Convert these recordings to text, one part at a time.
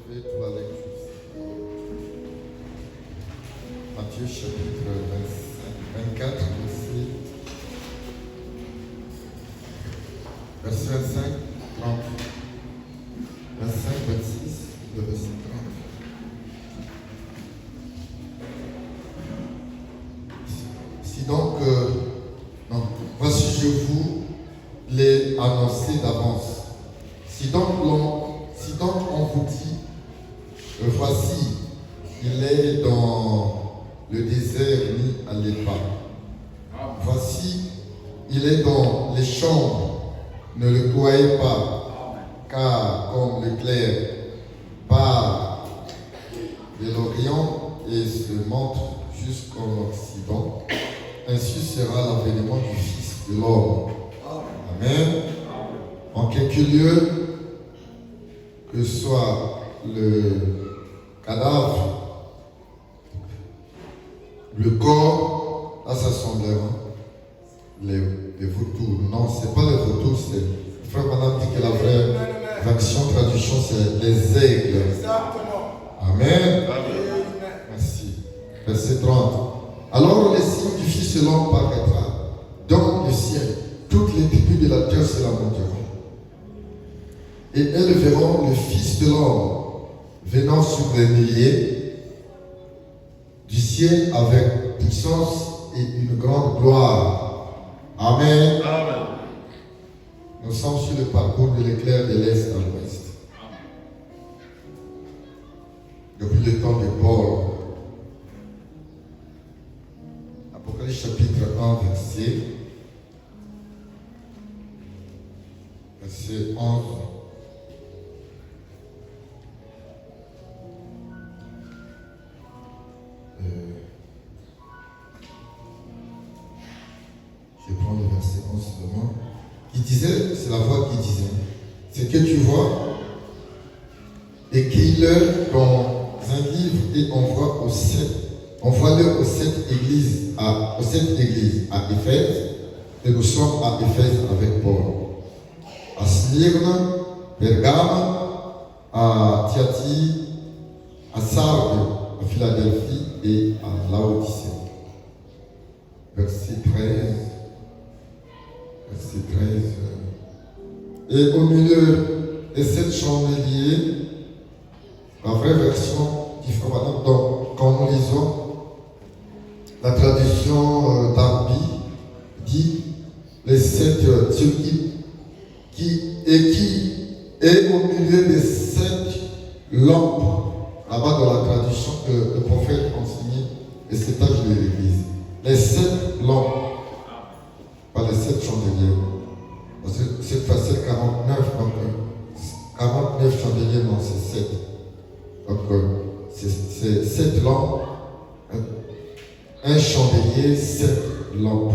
fait pour la lecture. Matthieu chapitre 24, verset 25, 30, 25, 26, le verset 30. Si donc, voici je vous l'ai annoncé d'avance. Si donc on vous dit, voici, il est dans le désert, ni allez pas. Voici, il est dans les chambres, ne le croyez pas, car comme l'éclair part de l'Orient et se montre jusqu'en Occident, ainsi sera l'avènement du Fils de l'homme. Amen. En quelques lieux, que ce soit le cadavre, le corps, là ça semble les vautours. Non, ce n'est pas les vautours, c'est. Frère Madame dit que la vraie version, traduction, c'est les aigles. Amen. Merci. Verset 30. Alors le signe du Fils de l'homme paraîtra dans le ciel. Toutes les tribus de la terre se lamenteront. Et elles verront le Fils de l'homme venant sur les nuées du ciel avec puissance et une grande gloire. Amen. Amen. Nous sommes sur le parcours de l'éclair de l'Est à l'Ouest. Depuis le temps de Paul. Apocalypse chapitre 1, verset 11. Je prends le verset 11 seulement. Qui disait, c'est la voix qui disait, c'est que tu vois, écris-le dans un livre et envoie-le aux sept églises à Éphèse, et nous sommes à Éphèse avec Paul. À Smyrne, Pergame, à Thyatire, à Sardes, à Philadelphie et à Laodicée. Verset 13. Verset 13. Et au milieu de sept chandeliers, la vraie version différente. Donc, quand nous lisons la traduction d'Arbi, dit les sept qui est au milieu des sept lampes. Là-bas, dans la traduction que le prophète enseignait, et c'est âge de l'église. Les sept lampes, pas les sept chandeliers. Parce que cette fois, c'est 49, donc 49 chandeliers, non, c'est 7. Donc, c'est 7 lampes. Un chandelier, 7 lampes.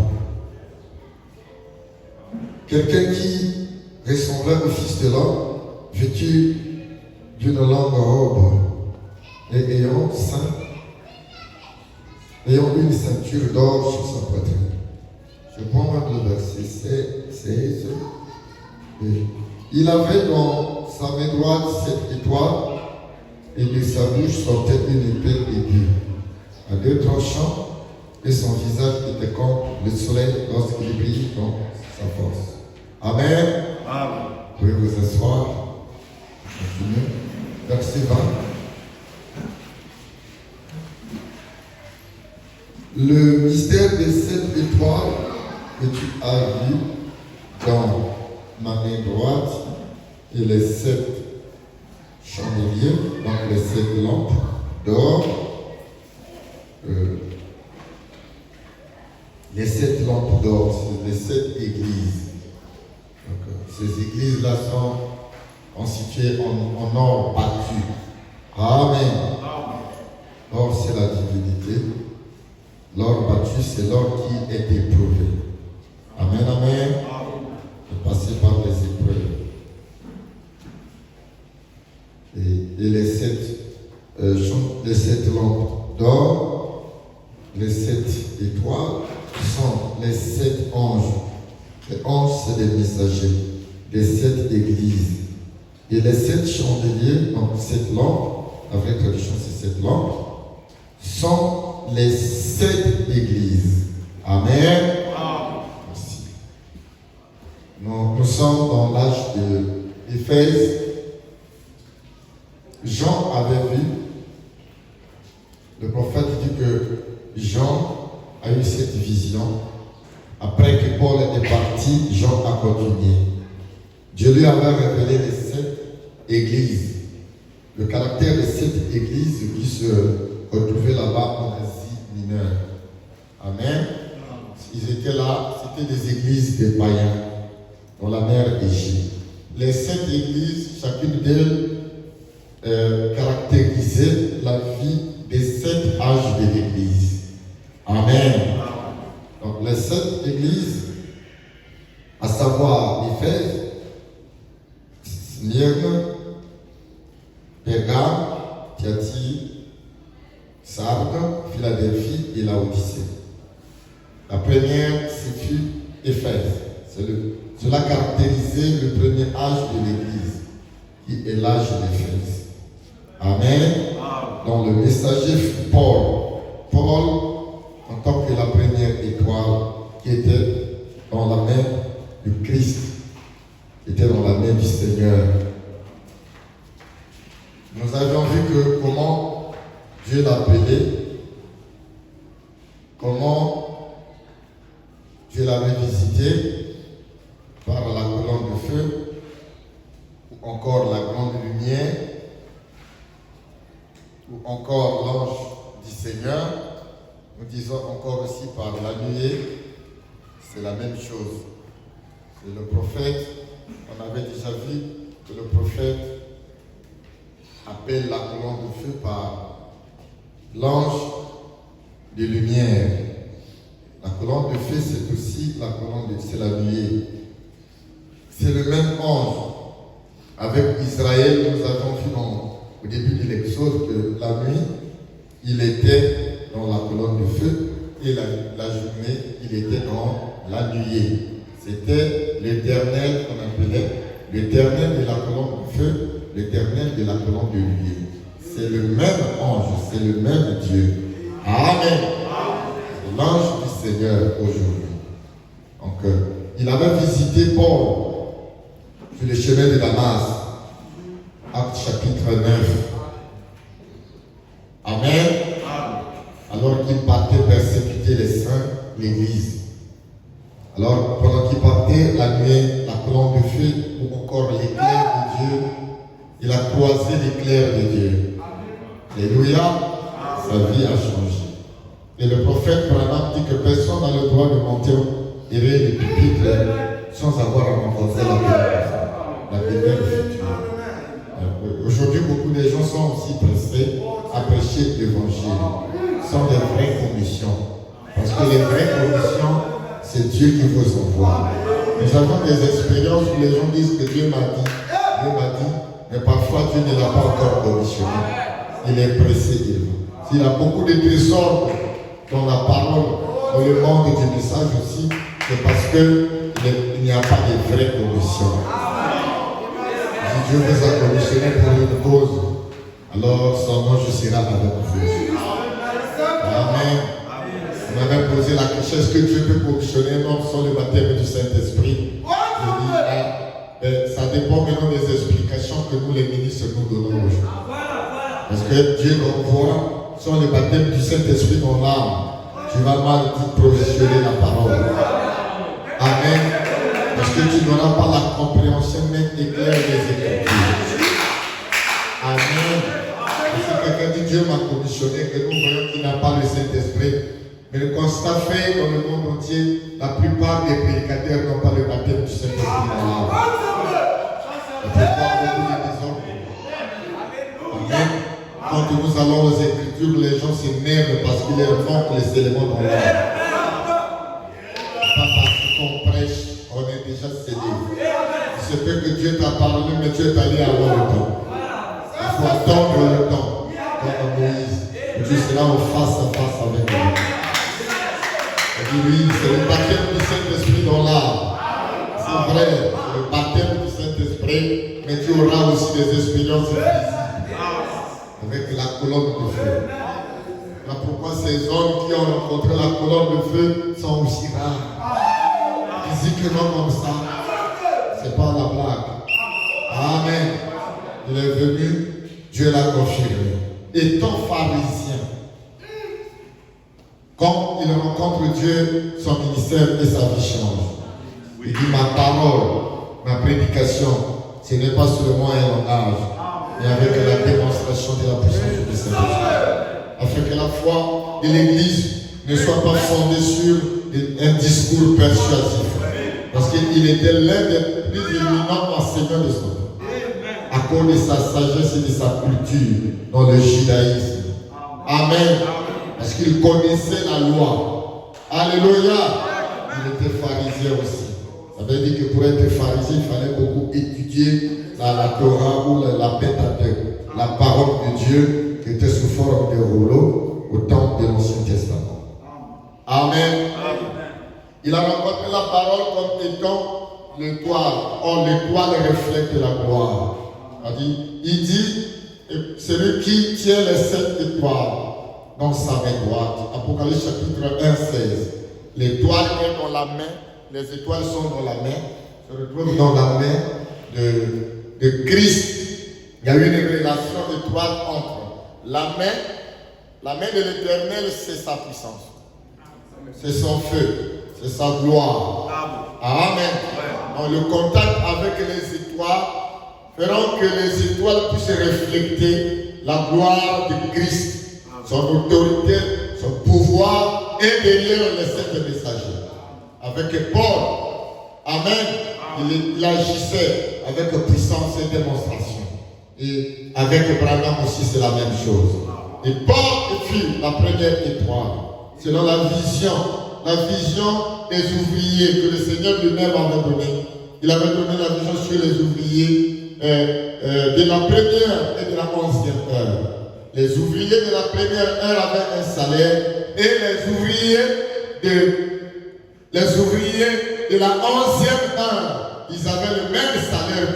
Quelqu'un qui ressemblait au Fils de l'homme, vêtu d'une longue robe et ayant une ceinture d'or sur sa poitrine. Je prends le verset 16. Il avait dans sa main droite 7 étoiles et de sa bouche sortait une épée aiguë à 2 tranchants et son visage était comme le soleil lorsqu'il brille dans sa force. Amen. Amen. Vous pouvez vous asseoir. Continuez. Verset 20. Le mystère des 7 étoiles que tu as vu dans ma main droite et les 7 chandeliers, donc les 7 lampes d'or, les 7 lampes d'or, c'est les 7 églises. Donc, ces églises-là sont constituées en or battu. Amen. L'or, c'est la divinité. L'or battu, c'est l'or qui est éprouvé. Amen, amen. De passer par les épreuves. Et les 7 lampes d'or, les 7 étoiles sont les 7 anges. Les anges, c'est des messagers des 7 églises. Et les 7 chandeliers, donc 7 lampes, la vraie traduction c'est 7 lampes, sont les 7 églises. Amen. Merci. Nous sommes dans l'âge de Éphèse. Jean avait vu, le prophète dit que Jean a eu cette vision. Après que Paul est parti, Jean a continué. Dieu lui avait révélé les 7 églises. Le caractère de cette église qui se retrouvait là-bas en Asie mineure. Amen. Ils étaient là, c'était des églises des païens dans la mer d'Égypte. Les 7 églises, chacune d'elles caractérisait la vie des 7 âges de l'église. Amen. Donc les 7 églises, à savoir Éphèse, Smyrne, Pergame, Thyatire, Sardes, Philadelphie et Laodicée. La première, ce fut Éphèse. Cela caractérisait le premier âge de l'église, qui est l'âge d'Éphèse. Amen. Donc le messager fut Paul. Paul, en tant que la première étoile qui était dans la main du Christ, était dans la main du Seigneur. Nous avions vu que comment Dieu l'appelait, comment Dieu l'avait visité par la colonne de feu, ou encore la grande lumière, ou encore l'ange du Seigneur. Nous disons encore aussi par la nuée, c'est la même chose. C'est le prophète, on avait déjà vu que le prophète appelle la colonne de feu par l'ange de lumière. La colonne de feu, c'est aussi la colonne de c'est la nuée. C'est le même ange. Avec Israël, nous avons vu au début de l'Exode que la nuit, il était dans la colonne de feu et la journée, il était dans la nuée. C'était l'Éternel qu'on appelait l'Éternel de la colonne de feu, l'Éternel de la colonne de nuée. C'est le même ange, c'est le même Dieu. Amen. C'est l'ange du Seigneur aujourd'hui. Donc, il avait visité Paul sur le chemin de Damas. Acte chapitre 9. Amen. Alors qu'il partait persécuter les saints, l'Église. Alors, pendant qu'il partait, la nuée, la colonne de feu, ou encore l'éclair de Dieu, il a croisé l'éclair de Dieu. Alléluia, sa vie a changé. Et le prophète Branham dit que personne n'a le droit de monter et le pupitre sans avoir rencontré la demeure future. Aujourd'hui, beaucoup de gens sont aussi pressés à prêcher l'évangile sans les vraies conditions. Parce que les vraies conditions, c'est Dieu qui vous envoie. Nous avons des expériences où les gens disent que Dieu m'a dit, mais parfois Dieu ne l'a pas encore commissionné. Il est pressé, s'il a beaucoup de trésors dans la parole, dans le monde du message aussi, c'est parce qu'il n'y a pas de vraies conditions. Si Dieu vous a commissionné pour une cause, alors son ange sera avec vous. Amen. On m'avait posé la question, est-ce que Dieu peut commissionner un homme sans le baptême du Saint-Esprit? Je dis, ça dépend maintenant des explications que nous les ministres nous donnons aujourd'hui. Parce que Dieu envoie sans le baptême du Saint-Esprit dans l'âme. Tu vas mal provisionner la parole. Amen. Parce que tu n'auras pas la compréhension nette et claire des Écritures. Amen. Si quelqu'un dit Dieu m'a commissionné, que nous voyons qu'il n'a pas le Saint-Esprit. Mais le constat fait dans le monde entier, la plupart des prédicateurs n'ont pas le baptême du Saint-Esprit dans l'âme. On peut voir beaucoup de désordre. Amen. Quand nous allons aux Écritures, les gens s'énervent parce qu'il leur manque les éléments dans l'âme. Pas parce qu'on prêche, on est déjà cédé. Il se peut que Dieu t'a parlé, mais tu es allé avant le temps. Il faut attendre le temps, comme Moïse. Dieu sera en face à face avec lui. Oui, c'est le baptême du Saint-Esprit dans l'âme. C'est vrai, c'est le baptême du Saint-Esprit, mais tu auras aussi sur des expériences physiques avec la colonne de feu. Voilà pourquoi ces hommes qui ont rencontré la colonne de feu sont aussi rares. Physiquement comme ça, c'est pas la blague. Amen. Il est venu, Dieu l'a confirmé. Étant pharisien, quand il rencontre Dieu, son ministère et sa vie changent. Il dit ma parole, ma prédication, ce n'est pas seulement un langage, mais avec la démonstration de la puissance du Saint-Esprit. Afin que la foi de l'Église ne soit pas fondée sur un discours persuasif. Parce qu'il était l'un des plus éminents enseignants de son temps. À cause de sa sagesse et de sa culture dans le judaïsme. Amen. Parce qu'il connaissait la loi. Alléluia. Il était pharisien aussi. Ça veut dire que pour être pharisien, il fallait beaucoup étudier la Torah ou la Pentateuque, la parole de Dieu qui était sous forme de rouleau au temps de l'Ancien Testament. Amen. Il a rencontré la parole comme étant l'étoile. Or, l'étoile reflète la gloire. Il dit, celui qui tient les 7 étoiles dans sa main droite. Apocalypse chapitre 1, 16. L'étoile est dans la main, les étoiles sont dans la main, se retrouvent dans la main de Christ. Il y a eu une relation étroite entre la main de l'Éternel, c'est sa puissance, c'est son feu, c'est sa gloire. Amen. Donc le contact avec les étoiles feront que les étoiles puissent refléter la gloire de Christ, son autorité, son pouvoir et derrière les 7 messagers. Avec Paul, amen, il agissait avec puissance et démonstration. Et avec Branham aussi, c'est la même chose. Et Paul fut la première étoile, selon la vision des ouvriers que le Seigneur lui-même avait donné. Il avait donné la vision sur les ouvriers de la première et de la 11e heure. Les ouvriers de la première heure avaient un salaire et les ouvriers de la 11e heure, ils avaient le même salaire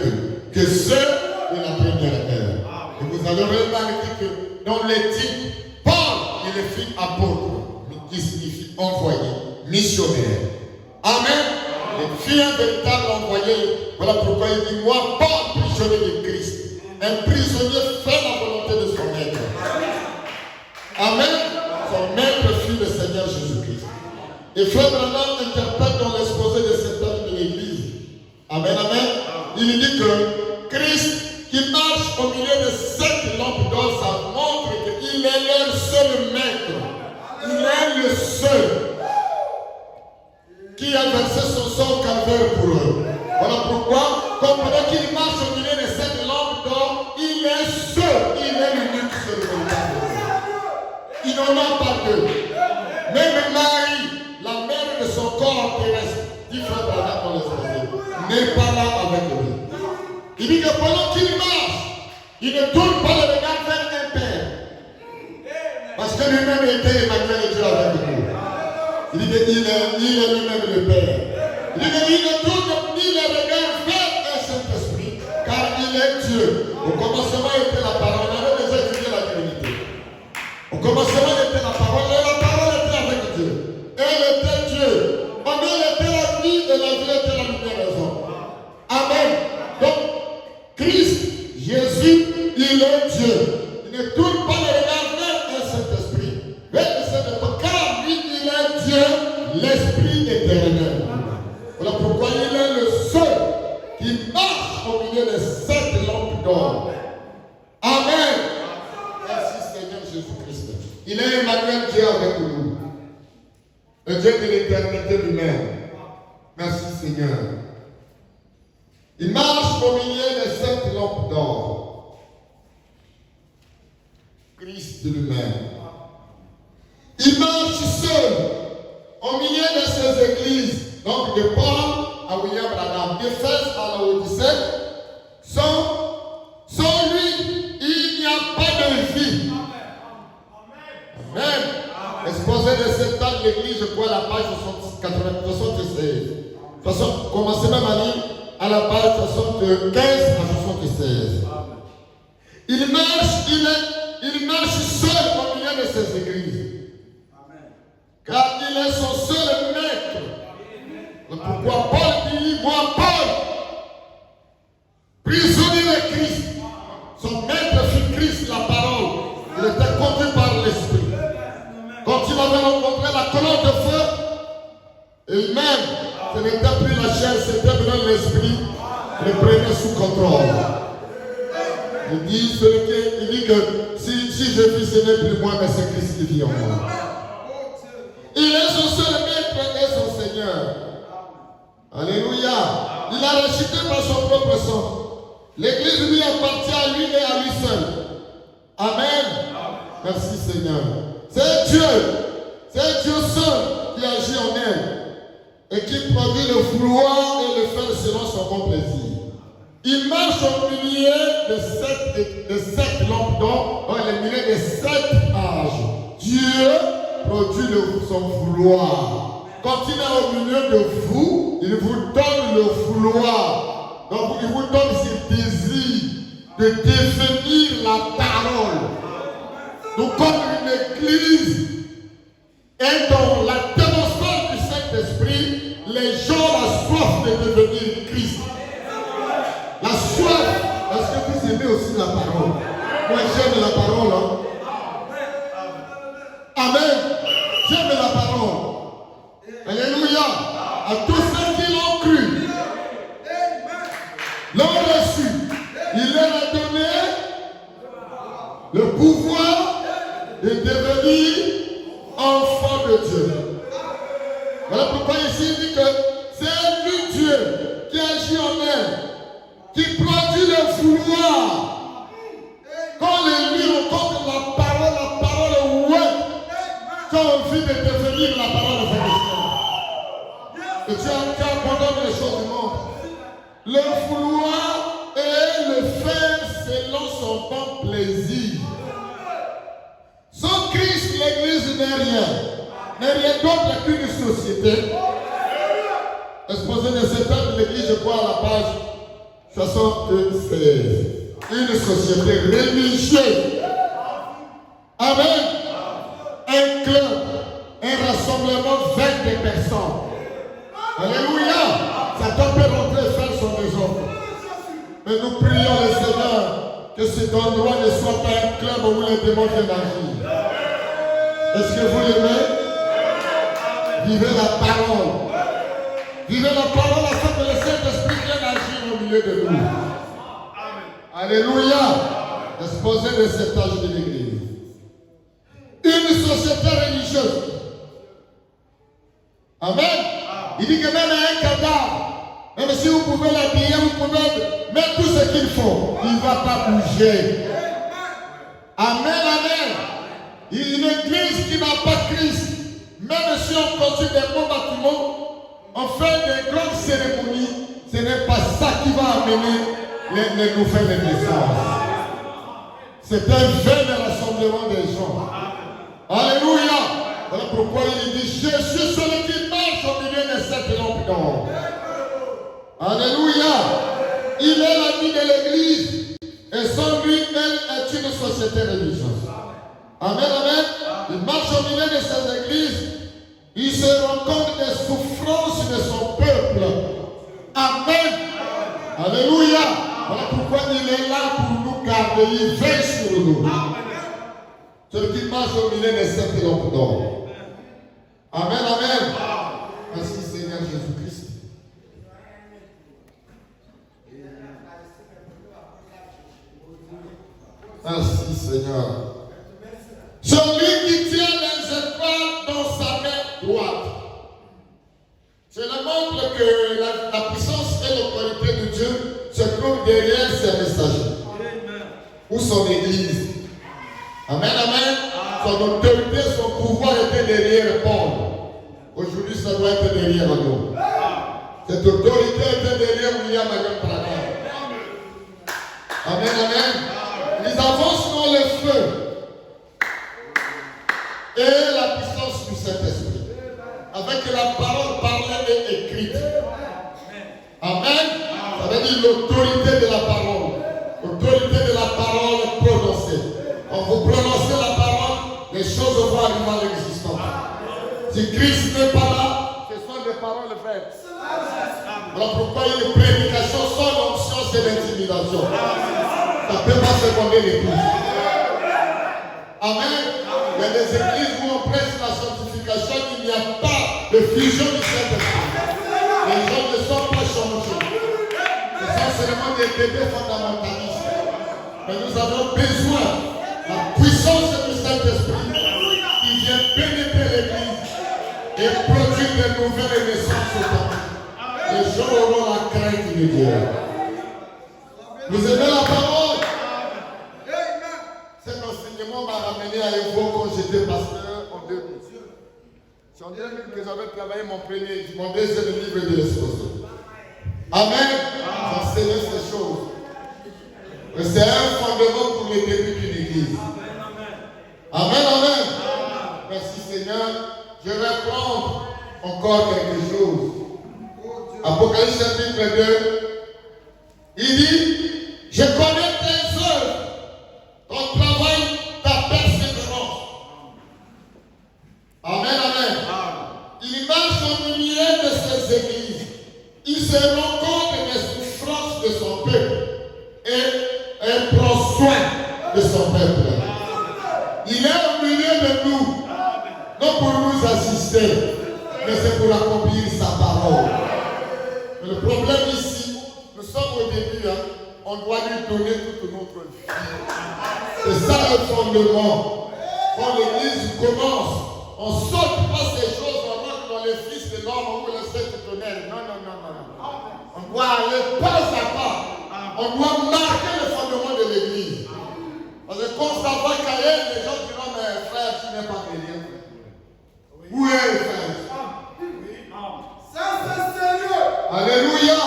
que ceux de la première heure. Et vous allez remarquer que dans les titres, Paul, il est fait apôtre, qui signifie envoyé, missionnaire. Amen. Il fut un véritable envoyé. Voilà pourquoi il dit, moi, Paul, prisonnier de Christ, un prisonnier fait la volonté de son maître. Amen. Son maître fut le Seigneur Jésus-Christ. Et Frère Branham interprète dans l'exposé de cet homme de l'Église. Amen, amen. Il dit que Christ qui marche au milieu de 7 lampes d'or, ça montre qu'il est leur seul maître. Il est le seul qui a versé son sang au calvaire pour eux. Voilà pourquoi, comme pendant qu'il marche au milieu de 7 lampes d'or, il est seul, il est l'unique seul. Il n'en a pas deux. Même Marie, la mère de son corps terrestre, dit Frère Branham dans l'exposé, n'est pas là avec lui. Il dit que pendant qu'il marche, il ne tourne pas le regard vers un père. Parce que lui-même était Emmanuel et Dieu avec nous. Il dit qu'il est lui-même le Père. Il dit qu'il ne tourne ni le regard vers un Saint-Esprit, car il est Dieu. Au commencement était la parole, on avait déjà étudié la divinité. Au commencement était la parole, et la parole était avec Dieu. Elle était Dieu. En elle était la vie, et la vie était la lumière des hommes. Amen. Donc, Christ, Jésus, il est Dieu. Il ne tourne pas le regard vers un Saint-Esprit, vers le Saint-Esprit, car lui, il est Dieu, l'Esprit éternel. Voilà pourquoi il est le seul qui marche au milieu des 7 lampes d'or. Amen. Merci Seigneur Jésus-Christ. Il est Emmanuel, Dieu avec nous. Le Dieu de l'éternité lui-même. Merci Seigneur. Il marche au milieu des 7 lampes d'or. Christ lui-même. Il marche seul au milieu de ces églises. Donc de Paul à William Branham, d'Éphèse à la Odyssée. Sans lui, il n'y a pas de vie. Amen. Exposé de cette table l'église, je crois la page 76. De toute façon, commencez même à lire à la page 75 à 76. Il marche seul au milieu de ses églises. Car il est son seul maître. Pourquoi Paul dit, moi Paul, prisonnier de Christ, son maître fut Christ, la parole. Il était conduit par l'Esprit. Quand il avait rencontré la colonne de feu, il-même, ce n'était plus la chair, c'était vraiment l'Esprit qui le prenait sous contrôle. Il dit que si je vis, ce n'est plus moi, mais c'est Christ qui vit en moi. Il est son seul maître et son Seigneur. Alléluia. Il a racheté par son propre sang. L'Église lui appartient à lui et à lui seul. Amen. Merci Seigneur. C'est Dieu seul qui agit en elle et qui produit le vouloir et le faire selon son bon plaisir. Il marche au milieu de sept lampes d'or, dans le milieu de 7 âges. Dieu produit son vouloir. Quand il est au milieu de vous, il vous donne le vouloir. Donc il vous donne ce désir de définir la parole. Donc comme une église est dans la démonstration du Saint-Esprit, les gens ont la soif de devenir Christ. La soif, parce que vous aimez aussi la parole. Moi j'aime la parole. Hein? Amen. J'aime la parole. Alléluia. À tous ceux qui l'ont cru, l'ont reçu, il leur a donné le pouvoir de devenir enfants de Dieu. Voilà pourquoi ici il dit que c'est lui Dieu qui agit en elle, qui produit le vouloir. Quand les lui rencontrent la parole, ouais, tu as envie de devenir la parole de Dieu. Et tu abandonnes les choses du monde. Le vouloir et le faire selon son bon plaisir. Sans Christ, l'Église n'est rien. N'est rien d'autre qu'une société. Exposé de cette heure de l'Église, je crois à la page 76. Une société religieuse. Amen. Un club, un rassemblement vain de personnes. Alléluia. Satan peut rentrer et faire son désordre. Mais nous prions le Seigneur que cet endroit ne soit pas un club où les démons viennent agir. Est-ce que vous l'aimez? Vivez la parole. Vivez la parole afin que le Saint-Esprit vienne agir au milieu de nous. Alléluia. Exposé de cet âge de l'Église. Une société religieuse. Amen. Il dit que même un cadavre, même si vous pouvez l'habiller, vous pouvez mettre tout ce qu'il faut, il ne va pas bouger. Amen, amen. Une église qui n'a pas Christ, même si on construit des beaux bâtiments, on fait des grandes cérémonies, ce n'est pas ça qui va amener les nouvelles naissances. C'est un vain rassemblement des gens. Alléluia. Voilà pourquoi il dit, je suis celui qui marche au milieu de cette lampe d'or. Alléluia. Il est la vie de l'Église. Et sans lui, elle est une société religieuse. Amen, amen. Il marche au milieu de ces églises. Il se rend compte des souffrances de son peuple. Amen. Alléluia. Voilà pourquoi il est là pour nous garder. Il veille sur nous. Celui qui marche au milieu de cette lampe d'or. Amen, amen. Merci Seigneur Jésus-Christ. Merci Seigneur. Celui qui tient les étoiles dans sa main droite. Cela montre que la puissance et l'autorité de Dieu se trouvent derrière ses messagers. Ou son église. Amen, amen. Son autorité, son pouvoir était derrière Paul. Aujourd'hui, ça doit être derrière nous. Cette autorité était derrière William Branham. Amen, amen. Ils avancent dans le feu. Et la puissance du Saint-Esprit. Avec la parole parlée et écrite. Amen. Ça veut dire l'autorité de la parole. L'autorité de la parole Si Christ n'est pas là, ce sont des paroles faites. Alors pourquoi une prédication sans l'onction, c'est l'intimidation? Ça ne peut pas seconder l'église. Amen. Il y a des églises où on prêche la sanctification, il n'y a pas de fusion du Saint-Esprit. Les gens ne sont pas changés. Ce sont seulement des bébés fondamentalistes. Mais nous avons besoin de la puissance du Saint-Esprit qui vient pénétrer l'église et produire de nouvelles naissances au temps. Les gens auront la crainte de Dieu. Vous aimez la parole? Cet enseignement m'a ramené à Evo quand j'étais pasteur en 2000. C'est en 2000 que j'avais travaillé mon deuxième livre de l'exposition. Amen. J'enseignais ces choses. C'est un fondement pour le début d'une église. Amen, amen. Merci Seigneur. Je vais prendre encore quelque chose. Apocalypse chapitre 2. Il dit, je connais tes œuvres, ton travail, ta persévérance. Amen, amen. Il marche au milieu de ces églises. Il se rend compte des souffrances de son peuple et prend soin de son peuple. Il est au milieu de nous, non pour nous assister, mais c'est pour accomplir sa parole. Mais le problème ici, nous sommes au début, on doit lui donner toute notre vie. C'est ça le fondement. Quand l'église commence, on saute pas ces choses, on rentre dans les fils de l'homme ou les sept tonnerres. Non, non, non, non. On doit aller pas à pas. On doit marquer le fondement de l'église. Parce que quand ça va cailler, les gens diront, mais frère, tu n'es pas chrétien. Où est le frère? Ça, c'est sérieux. Alléluia.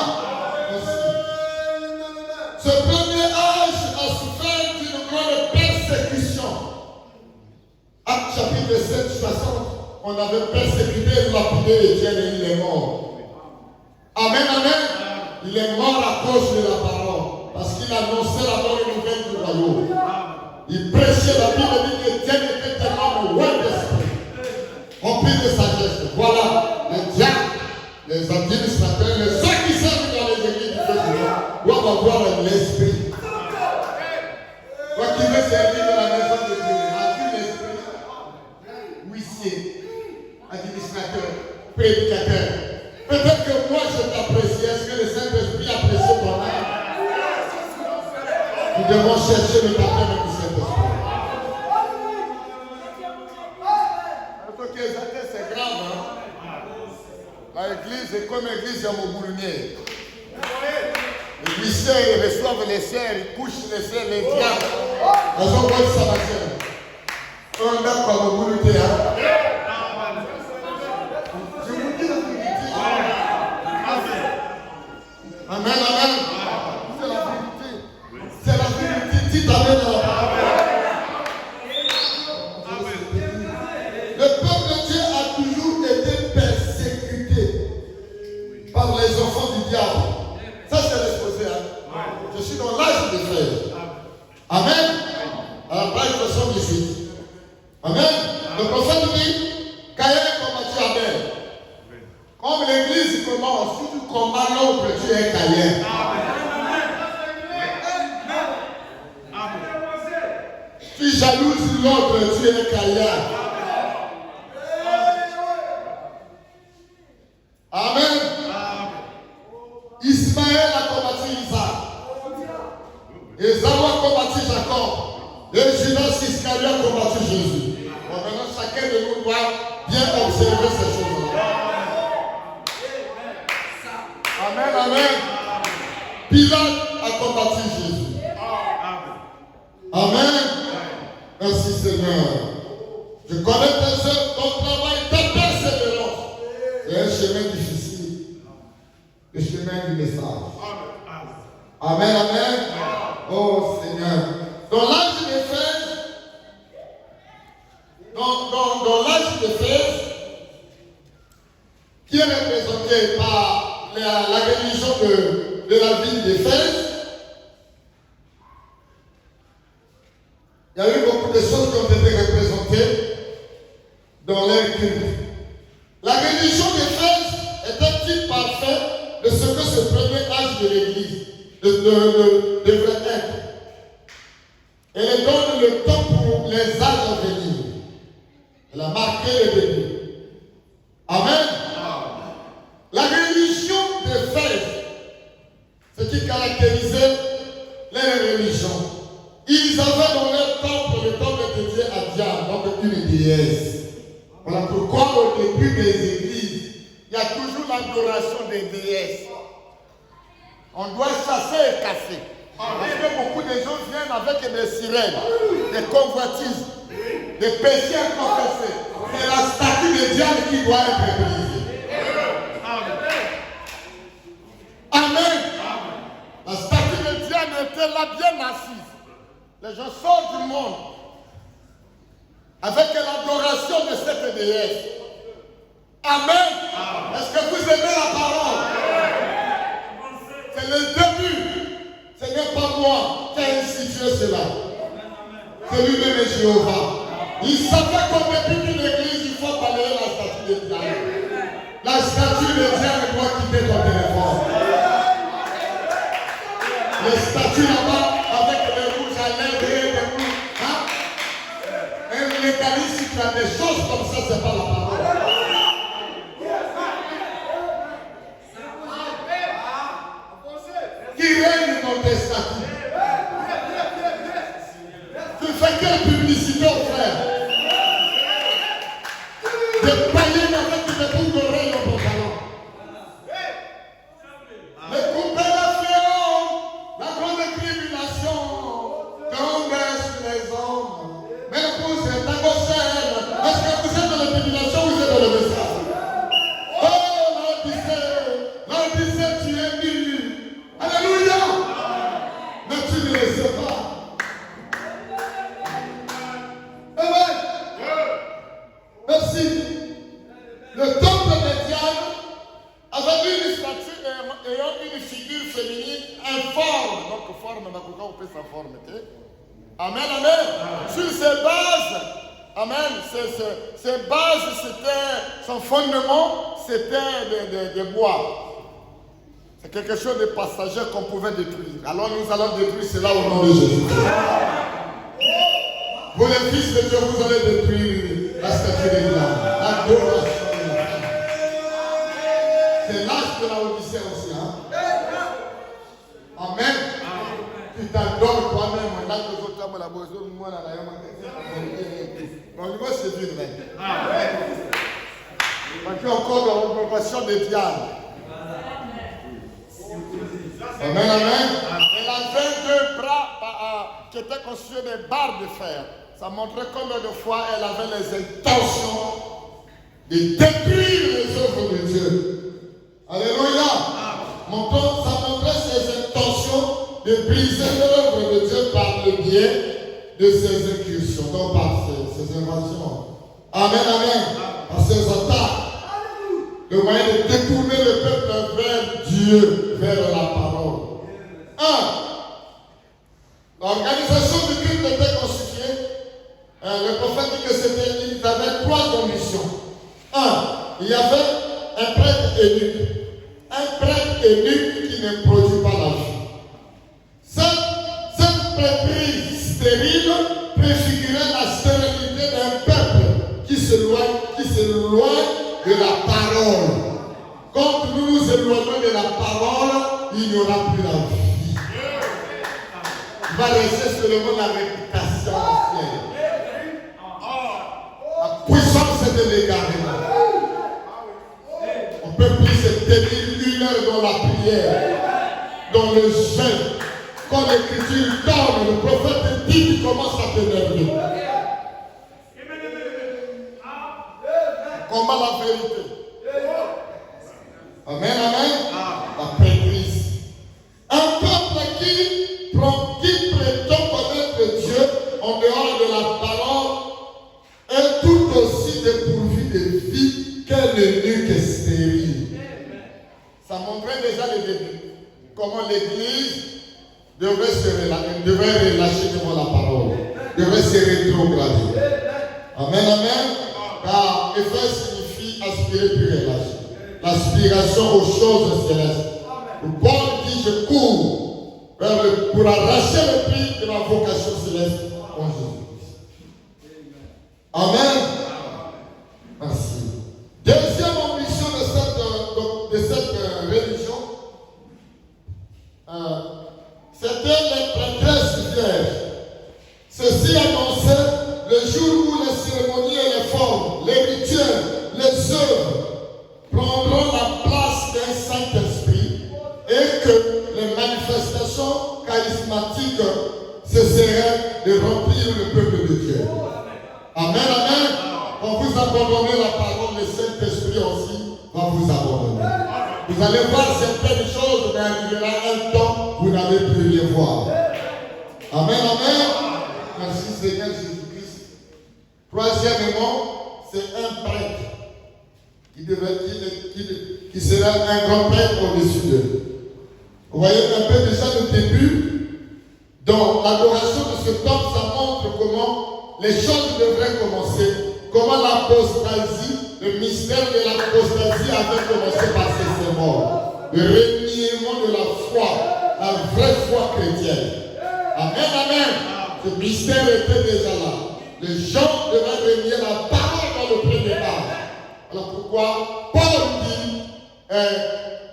Ce premier âge a souffert d'une grande persécution. Acte chapitre 7, 60, on avait persécuté et lapidé Étienne et il est mort. Amen, amen. Il est mort à cause de la parole. Parce qu'il annonçait la bonne nouvelle du royaume. Il prêchait, la Bible dit qu'Étienne était tellement loin d'esprit, rempli de sagesse. Voilà, les diacres, les administrateurs, les ceux qui servent dans les églises du Seigneur doivent avoir l'esprit. Toi qui veux servir dans la maison de Dieu, as-tu l'esprit? Huissier, administrateur, prédicateur. Peut-être que moi je t'apprécie. Est-ce que le Saint-Esprit apprécie ton âme? Nous devons chercher le baptême du Saint-Esprit. C'est grave, hein? L'église est comme l'église à Moboulunier. Les huissiers, ils reçoivent les serres, ils couchent les serres, les diables. Ils ont quoi de ça, on a comme Moboulunier, hein? Je vous dis la vérité. Amen, amen. C'est la vérité. C'est la vérité. Dites amen à la parole. Le peuple de Dieu a toujours été persécuté par les enfants du diable. Ça, c'est l'exposé. Hein? Je suis dans l'âge des frères. Amen. À la page 78. Amen. Le prophète dit, Caïn combattu Abel. Comme l'église commence, si tu combats l'autre, tu es Caïn. Tu jalouses l'autre, tu es Caïn. Amen. Ismaël a combattu Isaac. Esaü a combattu Jacob. Et Judas Iscariot a combattu Jésus. Bon, maintenant, chacun de nous doit bien observer ces choses-là. Amen, amen. Pilate a combattu Jésus. Amen. Merci Seigneur. Je connais tes œuvres, ton travail, ta persévérance. C'est un chemin difficile. Le chemin du message. Amen, amen. Oh Seigneur. Dans l'âge d'Éphèse, dans l'âge d'Éphèse, qui est représenté par la religion de la ville d'Éphèse, il y a eu beaucoup de choses qui ont été représentées dans leur culte. devrait être. Elle donne le temps pour les âges à venir. Elle a marqué le début. Amen. La religion d'Éphèse, ce qui caractérisait les religions. Ils avaient dans leur temple le temple dédié à Diane, donc une déesse. Voilà pourquoi au début des églises, il y a toujours l'adoration des déesses. On doit chasser et casser. Parce que beaucoup de gens viennent avec des sirènes, des convoitises, des péchés inconfessés. C'est la statue de Diane qui doit être brisée. Amen. La statue de Diane était là bien assise. Les gens sortent du monde avec l'adoration de cette déesse. Amen. Est-ce que vous aimez la parole? C'est le début. Ce n'est pas moi qui ai institué cela. C'est lui-même Jéhovah. Il savait qu'au début d'une église, il faut balayer la statue de Diane. La statue de Diane doit quitter ton téléphone. Les statues là-bas avec les rouges à lèvres et les rouges. Un légaliste, si tu as des choses comme ça, c'est pas la parole. Qui règne dans tes statuts. Tu fais quelle publicité au frère? Des païens avec des boucles d'oreilles au pantalon. Les coupés la fléau, la grande tribulation, tombent sur les hommes. Mais vous êtes à vos chaînes. Est-ce que vous êtes dans la tribulation ou vous êtes dans le message? L'Odyssée, tu es nu. Alléluia. Mais tu ne le sais pas. Amen. Merci. Le temple de Diane avait une statue ayant une figure féminine informe. Donc forme, mais pourquoi on peut sa forme? Amen, amen. Sur ces bases, amen, ces bases, c'était, son fondement, c'était de bois. C'est quelque chose de passager qu'on pouvait détruire. Alors nous allons détruire cela au nom de Jésus. Vous les fils de Dieu, vous allez détruire la statue de Diane. L'adoration. C'est l'âge de la Odyssée aussi. Hein? Amen. Tu t'adores toi-même. Tu es encore dans l'augmentation de Diane. Amen, amen. Elle avait deux bras qui étaient constitués de barres de fer. Ça montrait combien de fois elle avait les intentions de détruire les œuvres de Dieu. Alléluia. Ça montrait ses intentions de briser l'œuvre de Dieu par le biais de ses incursions, donc par ses invasions. Amen, amen. Par ses attaques. Le moyen de détourner le peuple vers Dieu, vers la parole. 1. L'organisation du culte était constituée. Le prophète dit que il avait 3 missions. 1. Il y avait un prêtre eunuque. Un prêtre eunuque qui ne produit pas la vie. Cette prêtrise stérile préfigurait la stérilité d'un peuple qui s'éloigne de la parole. Quand nous nous éloignons de la parole, il n'y aura plus la vie. Il va rester seulement la réputation ancienne. La puissance est de l'égarement. On ne peut plus se tenir 1 heure dans la prière, dans le jeûne. Quand l'écriture donne, le prophète dit qu'il commence à t'énerver. Combat la vérité. Amen, amen. La prêtrise. Un peuple qui prétend connaître Dieu en dehors de la parole est tout aussi dépourvu de vie qu'un eunuque stérile. Ça montrait déjà le début. Comment l'Église devrait relâcher devant la parole. Devrait se rétrograder. Amen, amen. Car Éphèse signifie aspirer puis relâcher. L'aspiration aux choses célestes. Paul dit je cours. pour arracher le prix de la vocation céleste en Jésus-Christ. Amen. Merci. Deuxième ambition de cette religion, c'était les prêtresses vierges. Ceci annonçait le jour où les cérémonies et les formes, les rituels, les œuvres prendront la place d'un Saint-Esprit et que les manifestations charismatiques cesseraient de remplir le peuple de Dieu. Amen, amen. Quand vous abandonnez la parole, le Saint-Esprit aussi va vous abandonner. Vous allez voir certaines choses, mais il y aura un temps où vous n'allez plus les voir. Amen, amen. Merci Seigneur Jésus-Christ. Troisièmement, c'est un prêtre qui sera un grand prêtre au-dessus d'eux. Vous voyez un peu déjà le début. Dans l'adoration de ce temps, ça montre comment les choses devraient commencer. Comment l'apostasie, le mystère de l'apostasie avait commencé par ces symboles. Le reniement de la foi, la vraie foi chrétienne. Amen, amen. Ce mystère était déjà là. Les gens devaient renier la parole dans le premier pas. Alors pourquoi Paul dit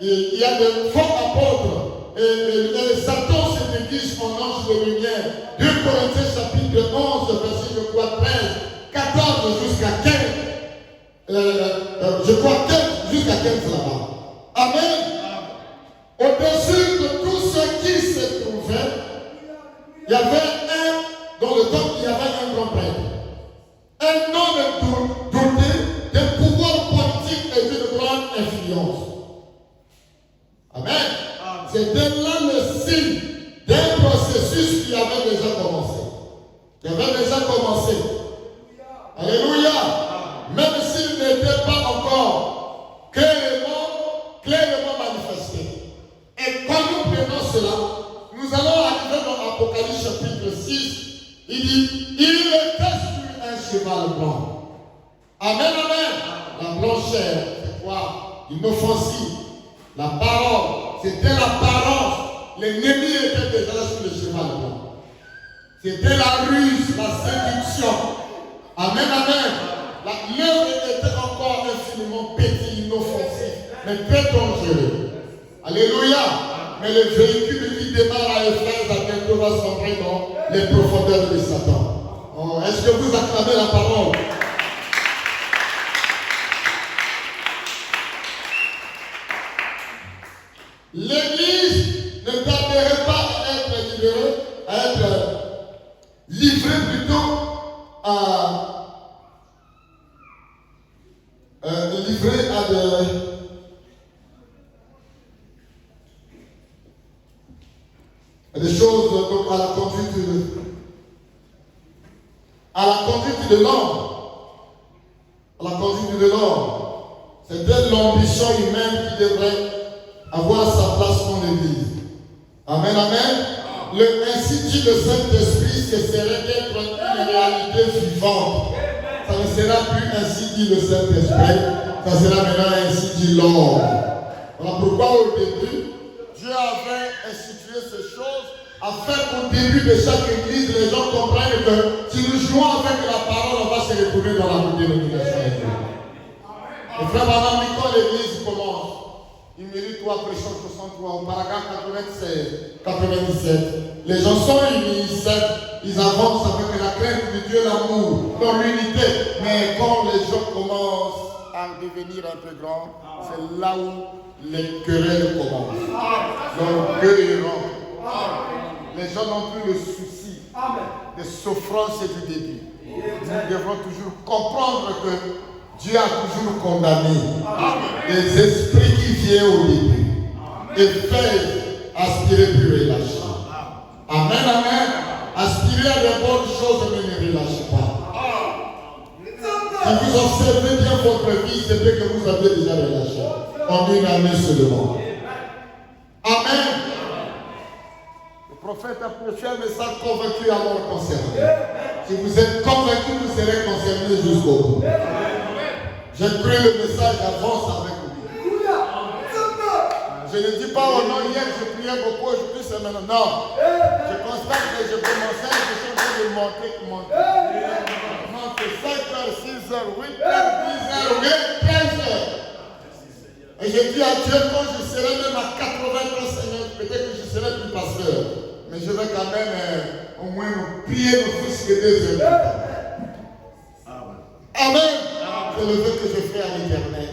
il y a de faux apôtres et Satan se déguise en ange de lumière. 2 Corinthiens chapitre 11, verset je crois 13, 14 jusqu'à 15. Je crois 15 jusqu'à 15 là-bas. Amen. Au-dessus de tout ce qui se trouvait, il y avait dans le temple, il y avait un grand prêtre. Un homme doté d'un pouvoir politique et d'une grande influence. Amen. C'était là le signe d'un processus qui avait déjà commencé. Alléluia. Même s'il n'était pas encore clairement manifesté. Et quand nous prenons cela, nous allons arriver dans Apocalypse chapitre 6. Il dit, il était sur un cheval blanc. Amen, amen. La blancheur, c'est quoi? Inoffensive. La parole, c'était l'apparence. L'ennemi était déjà sur le cheval blanc. C'était la ruse, la séduction. Amen, amen. L'œuvre était encore infiniment petit, inoffensif, mais très dangereux. Alléluia. Mais le véhicule qui démarre à Éphèse à bientôt va s'entrer dans les profondeurs de Satan. Oh, est-ce que vous acclamez la parole? L'Église ne tarderait pas à être libérée, à être livrée plutôt livrée à des choses, donc à la conduite de l'homme. À la conduite de l'homme. C'était l'ambition humaine qui devrait avoir sa place dans l'Église. Amen, amen. Ainsi dit le Saint-Esprit, cesserait d'être une réalité vivante. Ça ne sera plus ainsi dit le Saint-Esprit, ça sera maintenant ainsi dit l'homme. Voilà pourquoi au début, Dieu avait institué ces choses afin qu'au début de chaque église, les gens comprennent que si nous jouons avec la parole, on va se retrouver dans la dénomination. Et frère, madame, quand l'église commence, il mérite 3 pressions 63 au paragraphe 96, 97. Les gens sont unis, ils avancent avec la crainte de Dieu, l'amour, dans l'unité. Mais quand les gens commencent à devenir un peu grands, c'est là où les querelles commencent. L'orgueil rentre. Les gens n'ont plus le souci des souffrances et du début. Nous devrons toujours comprendre que Dieu a toujours condamné les esprits qui viennent au début et fait aspirer plus relâcher. Amen, amen. Aspirer à de bonnes choses, mais ne relâchez pas. Si vous observez bien votre vie, c'est vrai que vous avez déjà relâché. En une année seulement. Amen. Le prophète a prêché un message convaincu alors concerné. Si vous êtes convaincu, vous serez concerné jusqu'au bout. J'ai cru le message, avance avec vous. Je ne dis pas Oh non, hier je priais beaucoup, aujourd'hui c'est maintenant. Non. Je constate que je commençais, je suis en train de monter. Monter 5h, 6h, 8h, 10h, 15h. Et je dis à Dieu, quand je serai même à 80 ans, Seigneur, peut-être que je serai plus pasteur. Mais je vais quand même au moins prier le plus que 2 heures. Amen. C'est le vœu que je fais à l'Éternel.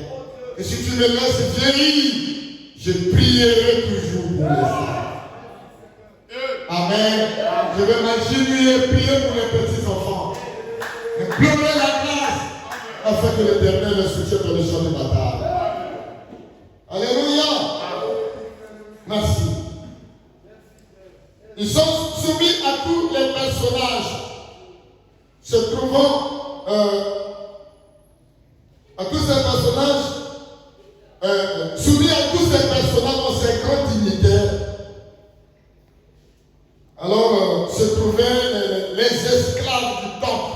Et si tu me laisses vieillir, je prierai toujours pour les saints. Amen. Je vais m'agenouiller et prier pour les petits enfants. Implorer la grâce afin que l'Éternel les soutienne dans le champ de bataille. Alléluia. Merci. Ils sont soumis à tous les personnages se trouvant à tous ces personnages, soumis à tous ces personnages dans ces grands dignitaires. Alors, se trouvaient les esclaves du temple.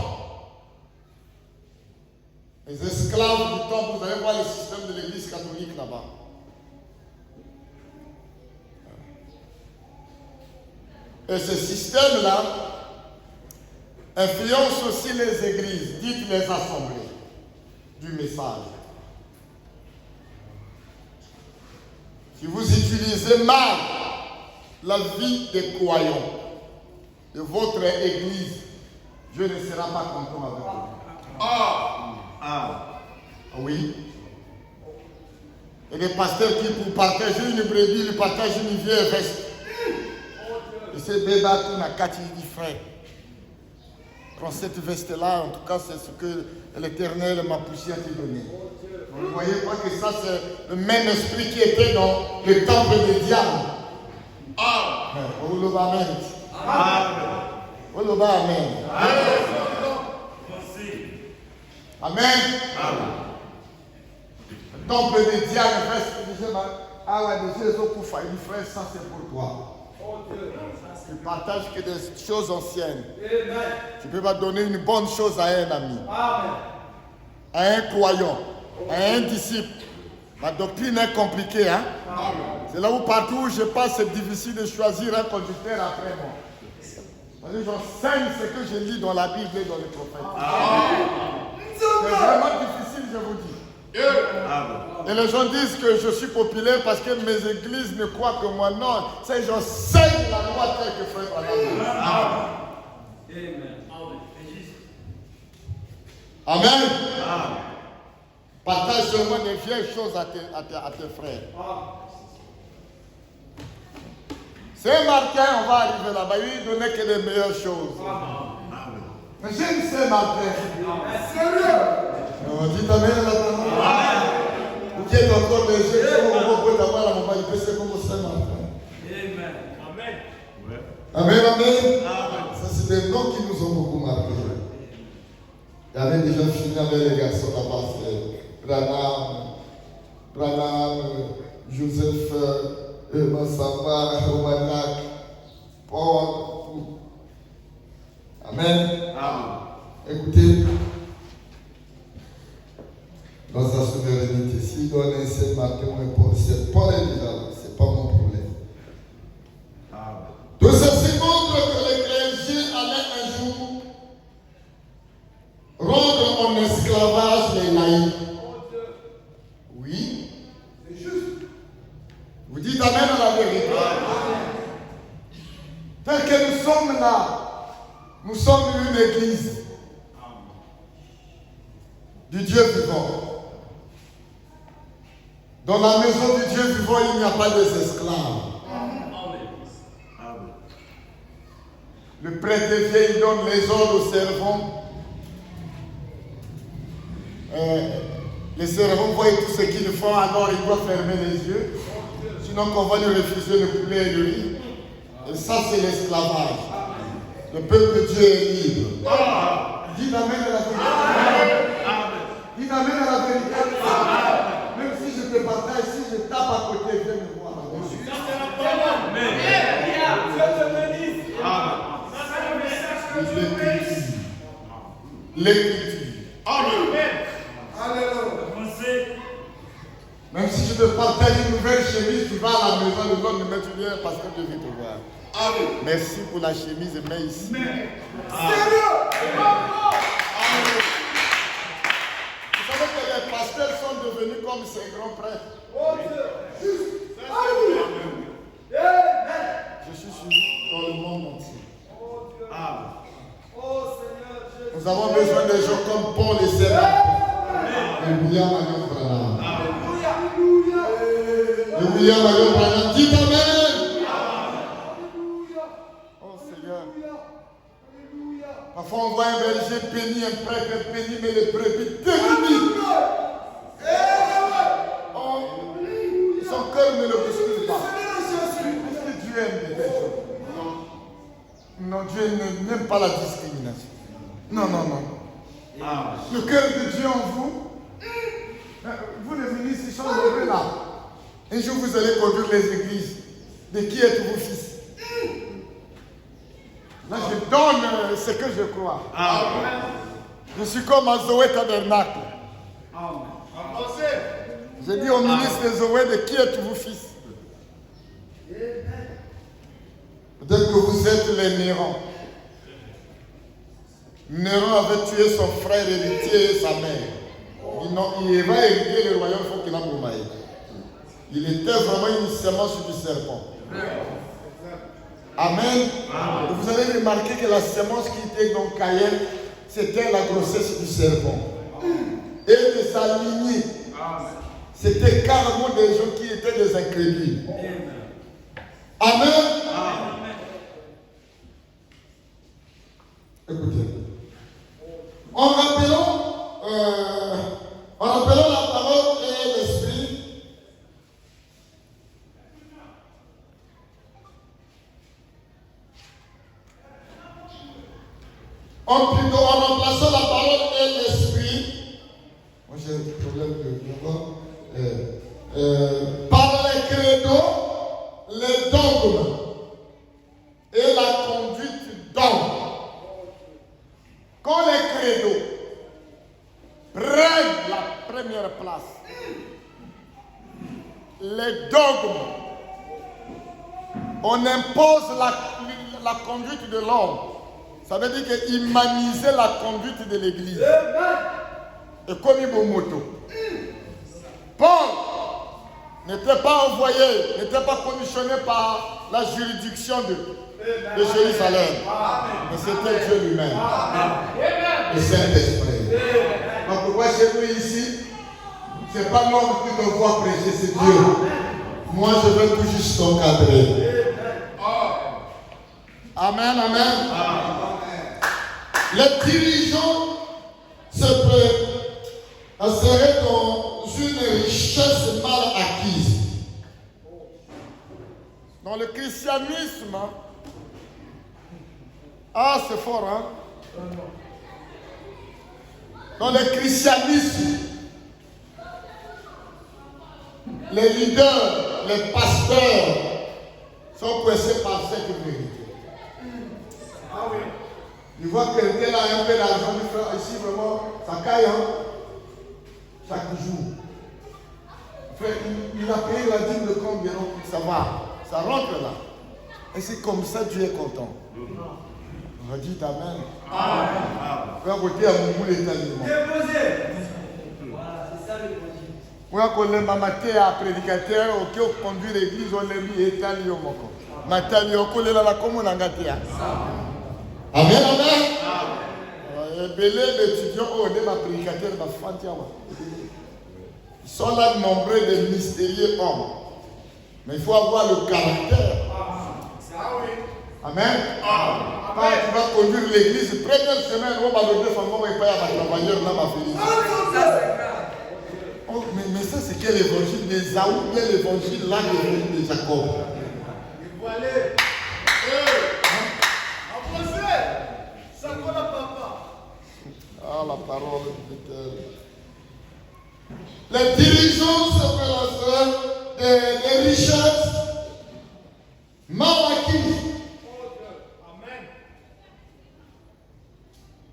Les esclaves du temple, vous allez voir le système de l'église catholique là-bas. Et ce système-là influence aussi les églises, dites les assemblées du message. Si vous utilisez mal la vie des croyants de votre église, Dieu ne sera pas content avec vous. Oui. Et les pasteurs qui, pour partager une brebis, ils partagent une vieille veste. Et ce bébé n'a qu'à dire, frère, prends cette veste-là, en tout cas, c'est ce que l'Éternel m'a poussé à te donner. Vous ne voyez pas que ça, c'est le même esprit qui était dans le temple des diables. Amen. Amen. Le temple des diables reste. Ah ouais, déjà, les autres frère, ça c'est pour toi. Tu partages que des choses anciennes. Tu peux pas donner une bonne chose à un ami, à un croyant, à un disciple. Ma doctrine est compliquée. Hein? C'est là où partout où je passe, c'est difficile de choisir un conducteur après moi. Parce que j'enseigne ce que je lis dans la Bible et dans les prophètes. C'est vraiment difficile, je vous dis. Et les gens disent que je suis populaire parce que mes églises ne croient que moi. Non, c'est j'enseigne la loi telle que frère Amen. Partage seulement des vieilles choses à tes frères. Saint-Martin, on va arriver là-bas, il ne donnait que les meilleures choses. Mais j'aime Saint-Martin. On dit Amen là-bas. Vous qui êtes encore des jeunes, on va d'avoir la maman, il peut se comme Saint-Martin. Amen. Amen. Ça, c'est des noms qui nous ont beaucoup marqué. Il y avait déjà fini avec les garçons là-bas, c'est Branham, Joseph, Massamba, Romanac, Paul. Amen. Écoutez, dans sa souveraineté, s'il doit laisser marquer mon Paul, c'est Paul est déjà là, c'est pas mon problème. Tout ceci montre que le clergé allait un jour rendre en esclavage les laïcs. Oui, c'est juste. Vous dites Amen à la vérité. Tel que nous sommes là, nous sommes une église du Dieu vivant. Dans la maison du Dieu vivant, il n'y a pas d'esclaves. Le prêtre vient, il donne les ordres aux servants. Les servants voient tout ce qu'ils font, alors ils doivent fermer les yeux. Sinon, qu'on va lui refuser le poulet et le riz. Et ça, c'est l'esclavage. Le peuple de Dieu est libre. Dis Amen à la vérité. Dis Amen à la vérité. Même si je te partage, si je tape à côté, viens me voir. L'écriture. Amen. Même si je te partage une nouvelle chemise, tu vas à la maison, le Lord me met, tu viens parce que je viens te voir. Amen. Merci pour la chemise, mets ici. Sérieux? Amen. Vous savez que les pasteurs sont devenus comme ces grands prêtres. Oh Dieu. Je suis suivi dans le monde entier. Nous avons besoin de gens comme Paul et Sébastien. William Marion Branham. William Marion Branham. Dites Amen. Oh Seigneur. Parfois on voit un berger béni, un prêtre béni, mais les brebis démunies. Oh, son cœur ne le bouscule pas. Est-ce que Dieu aime les bergers? Non, Dieu n'aime pas la discrimination. Non. Le cœur de Dieu en vous, vous les ministres, ils sont heureux là. Un jour, vous allez conduire les églises. De qui êtes-vous fils? Là, je donne ce que je crois. Amen. Je suis comme à Zoé Tabernacle. Je dis au ministre de Zoé, de qui êtes-vous fils? Peut-être que vous êtes les Néron. Néron avait tué son frère héritier et sa mère. Il va hériter le royaume, il faut qu'il a mouillé. Il était vraiment une semence du serpent. Amen. Amen. Vous allez remarquer que la semence qui était dans Caïn, c'était la grossesse du serpent. Et de sa lignée, c'était carrément des gens qui étaient des incrédules. Amen. Amen. Écoutez. En rappelant la parole et l'esprit, en remplaçant la parole et l'esprit, moi j'ai un problème par les credos, les dogmes et la conduite d'homme. Quand les credos prennent la première place, les dogmes, on impose la conduite de l'homme. Ça veut dire qu'humaniser la conduite de l'Église. Et comme il moto. Paul n'était pas envoyé, n'était pas commissionné par la juridiction de Jérusalem. Mais c'était Dieu lui-même. Le Saint-Esprit. Donc pourquoi chez nous ici, ce n'est pas l'homme qui me voit prêcher, c'est Dieu. Moi je veux tout juste t'encadrer. Amen, amen. Les dirigeants seraient dans une richesse mal acquise. Dans le christianisme, c'est fort, hein? Dans le christianisme, les leaders, les pasteurs sont pressés par cette vérité. Ah oui. Il voit que quelqu'un a un peu d'argent, il fait ici vraiment, ça caille, hein? Chaque jour. Il a payé la dîme de combien, ça va, ça rentre là. Et c'est comme ça Dieu est content. On va dire Amen. Amen. On va voter à mon bout l'étalement. Déposé. Voilà, c'est ça le projet. On va qu'on maté à prédicateur, ok, on conduit l'église, on l'a mis étalé au moko. Matali, on colle là comme on a gâté. Amen, amen. Belé l'étudiant, on est ma prédicateur, ma fantia. Ils sont là nombreux de mystérieux hommes. Mais il faut avoir le caractère. Amen. Quand tu vas conduire l'église, première semaine, on va le défendre, on va pas à ma travailleur, là, ma fille. Oh, mais ça, c'est quel évangile? Les Août, bien l'évangile, là, l'évangile de Jacob. Il faut aller. En français, ça connaît papa. Ah, la parole de Dieu. Les dirigeants se présentent des richesses mal acquises.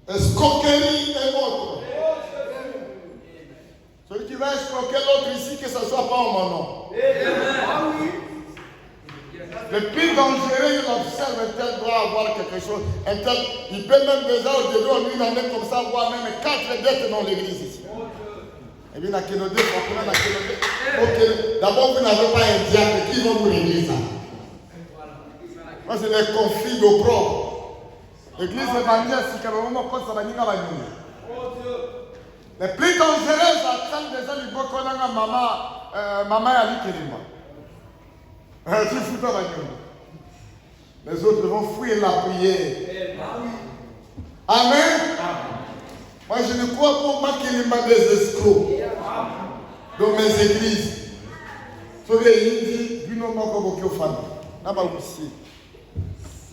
Escroquerie et autres. Celui qui qui va escroquer l'autre ici, que ce ne soit pas en mon nom. Le plus dangereux, il observe un tel doit avoir quelque chose. Un tel, il peut même déjà au début, on lui emmène comme ça, voir même 4 dettes dans l'église ici. Et bien, la Kénodé, d'abord, vous n'avez pas un diable qui va vous régler ça. Moi, c'est des conflits d'opprobre. L'église est bannière, si carrément, quand ça va venir à la nuit. Les plus dangereux, j'attends déjà du Bokonanga, maman Ali Kelima. Tu fous ta bagnole. Les autres vont fouiller la prière. Amen. Moi, je ne crois pas qu'il y ait des escrocs dans mes églises.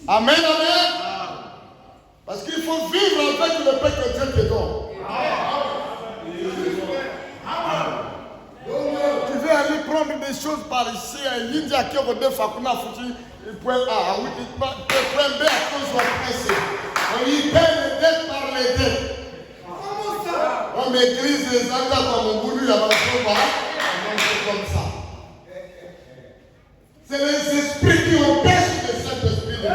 Amen, amen. Parce qu'il faut vivre avec le paix que Dieu te donne. Tu veux aller prendre des choses par ici, l'India qui a des fakuna foutu, point A, oui, point B à cause de la presse. On y paie les dettes par les dettes. On maîtrise les angles comme on voulu avant de c'est comme ça. C'est les esprits qui empêchent le Saint-Esprit de nous.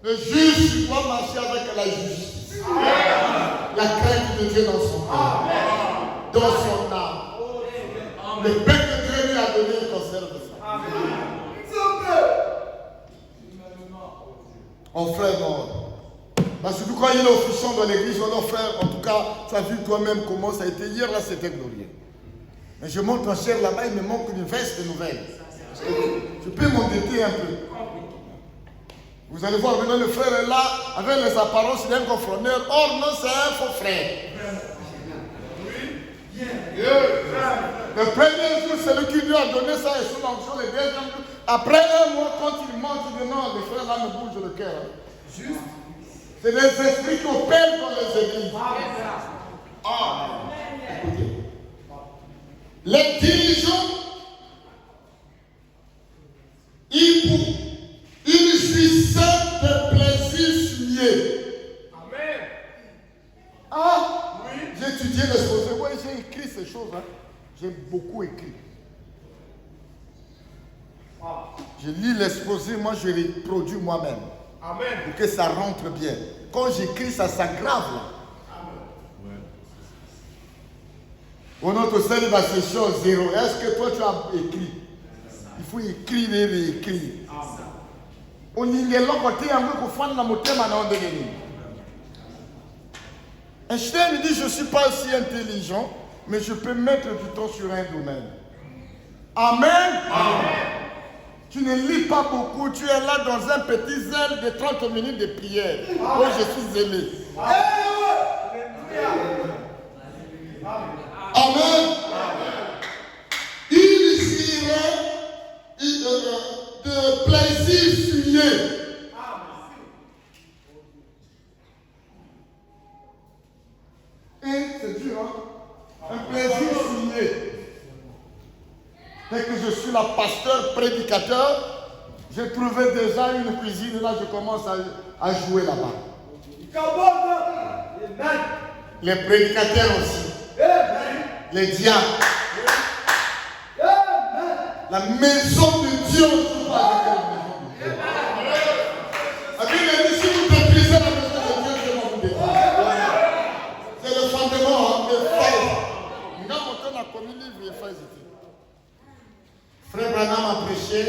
Le juge doit marcher avec la justice. La crainte de Dieu dans son cœur, dans son âme. Le paix que Dieu lui a donné, il conserve ça. Mon frère mort. Parce que quand il est officiant dans l'église, on doit faire, en tout cas, tu as vu toi-même comment ça a été. Hier, là, c'était glorieux. Mais je monte en chair là-bas, il me manque une veste nouvelle. Je peux m'endetter un peu. Vous allez voir, maintenant le frère est là, avec les apparences d'un confronneur. Or, non, c'est un faux frère. Le premier jour, c'est lui qui lui a donné ça et son onction. Le deuxième jour, après un mois, quand il monte, il dit non, le frère là me bouge le cœur. Juste. C'est des esprits qui opèrent dans les églises. Écoutez. Les dirigeants, ils jouissent de plaisir souillé. Amen. Ah, oui. J'ai étudié l'exposé. Oui, j'ai écrit ces choses. Hein. J'ai beaucoup écrit. Je lis l'exposé, moi je reproduis moi-même. Amen. Pour que ça rentre bien. Quand j'écris, ça s'aggrave là. On notre seul va session 0. Est-ce que toi tu as écrit? Il faut écrire et réécrire. On y est là côté un peu pour faire la montée maintenant de l'ennemi. Einstein dit je ne suis pas aussi intelligent, mais je peux mettre du temps sur un domaine. Amen. Amen. Tu ne lis pas beaucoup, tu es là dans un petit zèle de 30 minutes de prière. Oh, je suis aimé. Amen. Il irait de plaisir souillé. Et c'est dur, hein? Un plaisir souillé. Dès que je suis là, pasteur, prédicateur, j'ai trouvé déjà une cuisine, là je commence à jouer là-bas. Les prédicateurs aussi. Les diacres. La maison de Dieu, je parle avec la maison de Dieu. Amen. Si vous détruisez la maison de Dieu, je vais vous détruire. C'est le fondement de Faïs. Nous avons la commune livre et Faïs. Frère Branham a prêché,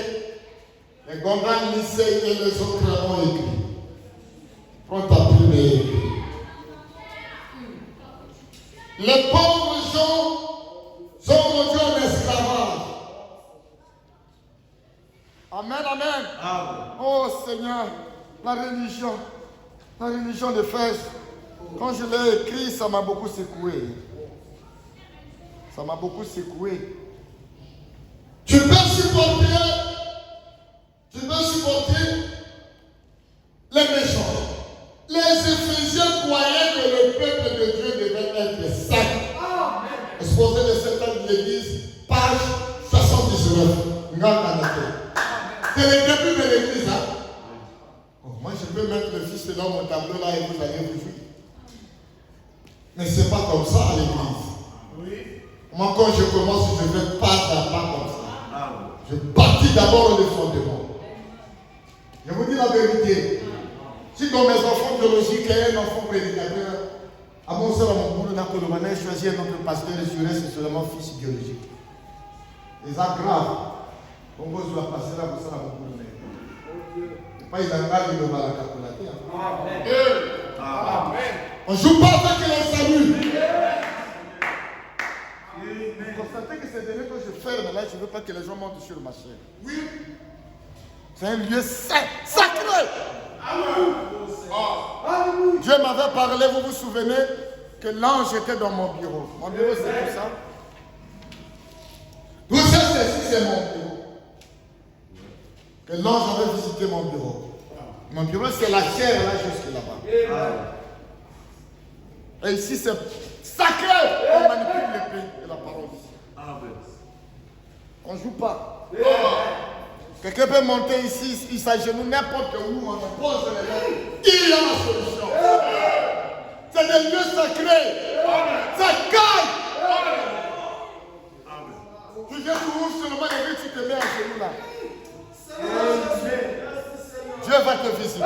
les Gondan lycée et les autres ont écrit. Prends ta plume et écris. Les pauvres gens sont rendus en esclavage. Amen, amen. Amen. Oh Seigneur, la religion de Fès, quand je l'ai écrit, ça m'a beaucoup secoué. Ça m'a beaucoup secoué. Tu peux supporter les méchants. Les Éphésiens croyaient que le peuple de Dieu devait être saint. Exposé de certaines de l'église, page 79. C'est le début de l'église. Hein? Oh, moi, je peux mettre le fils dans mon tableau là et vous allez vous jouer. Mais ce n'est pas comme ça à l'église. Moi, quand je commence, je ne vais pas à pas comme ça. Je bâtis d'abord le fondement. Je vous dis la vérité. Si dans mes enfants biologiques, il y a un enfant prédicateur, à mon seul, à mon boulot, on a choisi un autre pasteur et je reste seulement fils biologique. Et ça grave. On va se la passer là pour ça, à mon boulot. Pas il a gagné le mal à calculater. Amen. On ne joue pas avec le salut. Vous constatez que c'est donné que je ferme là, je ne veux pas que les gens montent sur ma chaîne. Oui. C'est un lieu saint, sacré. Dieu m'avait parlé, vous vous souvenez, que l'ange était dans mon bureau. Mon bureau, c'est tout ça. Tout ça, c'est mon bureau. Que l'ange avait visité mon bureau. Mon bureau, c'est la chair là, jusque là-bas. Et ici, c'est sacré. On manipule l'épée et la parole ici. On ne joue pas. Quelqu'un peut monter ici, il s'agenouille n'importe où, on pose les mains. Il y a la solution. C'est des lieux sacrés. Ça caille. Tu viens pour ouvrir seulement et puis tu te mets à genoux là. Dieu va te visiter.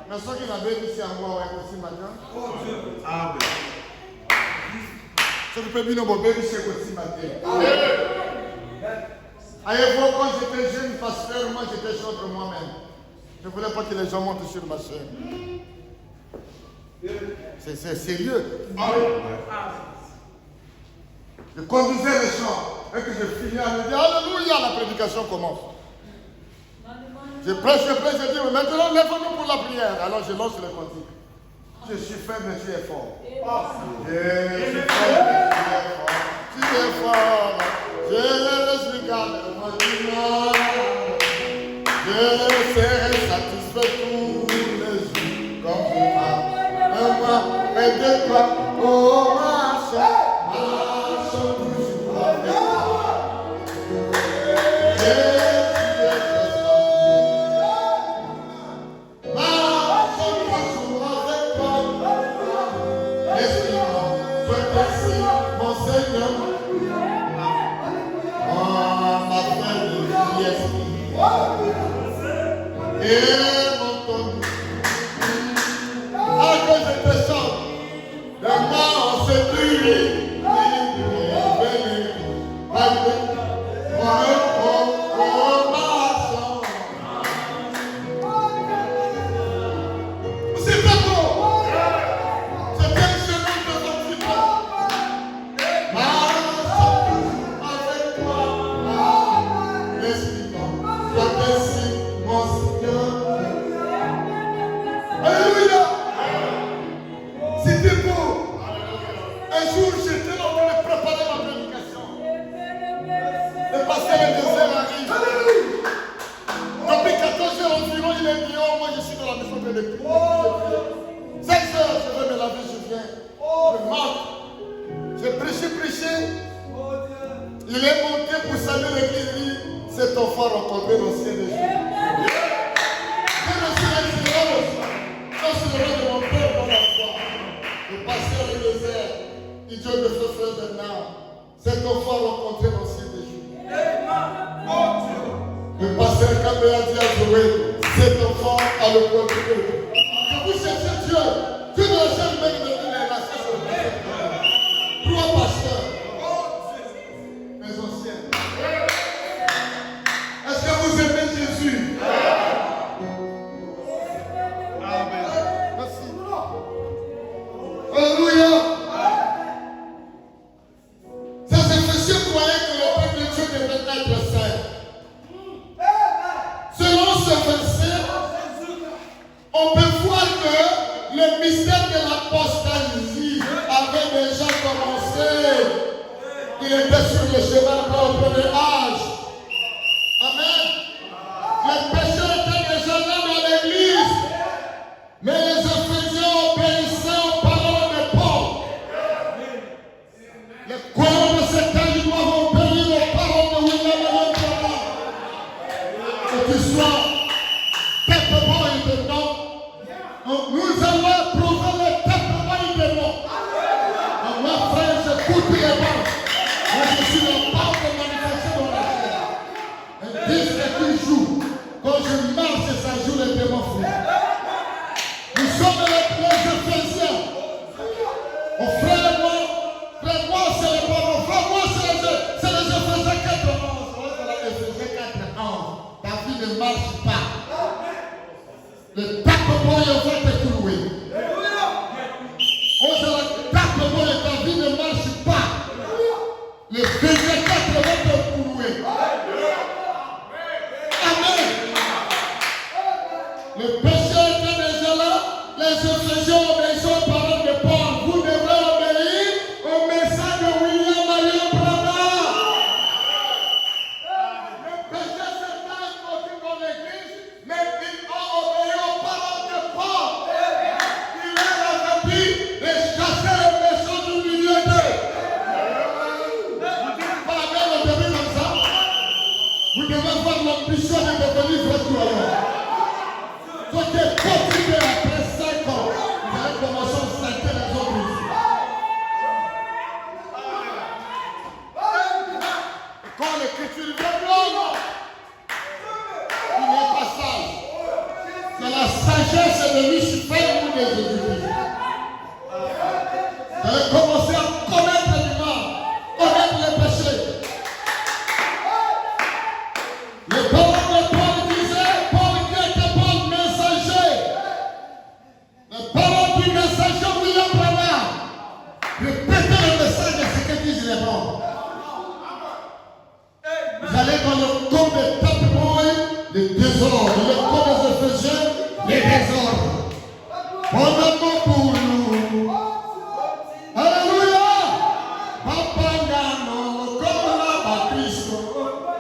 Mais ceux qui n'avaient ici en moi, aussi maintenant. Ce qui peut venir au bébé, c'est aussi maintenant. Allez-vous, quand j'étais jeune pasteur, moi j'étais contre moi-même. Je ne voulais pas que les gens montent sur ma chaîne. C'est sérieux. Je conduisais les chants et que je finis à me dire Alléluia, la prédication commence. Je prêche, je dis maintenant lève-nous pour la prière. Alors je lance le cantique. Je suis faible, tu es fort. Je suis faible, tu es fort. Je suis calme, je serai satisfait tous les jours comme tu m'as. De moi et de toi, oh marche toujours avec moi. Marche toujours avec toi. Laisse-moi, sois ainsi, mon Seigneur. Et mon ton, à cause de tes chants, de moi on s'est pris, c'est pas bon, c'est bien ce nom de votre Seigneur. Marche avec toi, laisse-moi, sois ainsi, mon Seigneur. Alléluia. C'était beau. Un jour, j'étais en train de préparer ma prédication. Le pasteur de désert arrive. Depuis 14 heures environ, il est dehors. Moi, je suis dans la maison de l'église. 5 heures, je vais me laver, je viens. Je marche. J'ai prêché. Il est monté pour saluer l'église. Il dit, cet enfant rencontré dans le ciel des jours. De mon père dans la foi, le pasteur du désert, il dit de ce frère maintenant, cet enfant rencontré dans le ciel des jours. Le pasteur Kabé a dit à Joël, cet enfant a le point de Dieu. Que vous cherchez Dieu, Dieu ne l'a jamais donné la grâce sur le pasteur. 3 pasteurs, mes anciens. Est-ce que vous aimez Jésus? Alléluia. Ces Éphésiens croyaient que le peuple de Dieu devait être saint. Selon ce verset, on peut voir que le mystère de l'apostasie avait déjà commencé. Il était sur le chemin au premier âge. Amen. Les pécheurs étaient déjà là dans l'église. Mais les Éphésiens obéissaient aux paroles de Paul. Les croyants de cet âge doivent obéir aux paroles de William Branham. Que tu sois peuple bon et dedans, nous allons éprouver les Le tapement va t'écrouler. On se le tapement et ta vie ne marche pas. Le végétateur va t'écrouler. Amen. Le péché était déjà là. Les obéissants obéissent aux paroles de Paul. Vous devrez obéir au message de William Marion Branham. Le péché c'est pas introduit dans l'église, mais il a obéi aux paroles de Paul. Il est revenu de chasser les méchants du milieu d'eux. Vous pas la même au début comme ça. Vous devez avoir l'ambition de devenir votre croyant. Quand tu es continué après 5 ans, vous allez commencer à saquer les autres ici. Quand l'écriture vient de l'homme, il n'est pas sage. C'est la sagesse de Lucifer ou de Jésus-Christ. Vous allez commencer à commettre du mal, commettre les péchés. Les paroles de Paul disaient, Paul qui était Paul messager. Les paroles du messager William Branham. Répétez le message de ce que disent les morts. Vous allez dans le code des tapements, les désordres. Le code des Éphésiens, les désordres. Bon amour pour nous. Alléluia. Papa Gano, comme la Christo.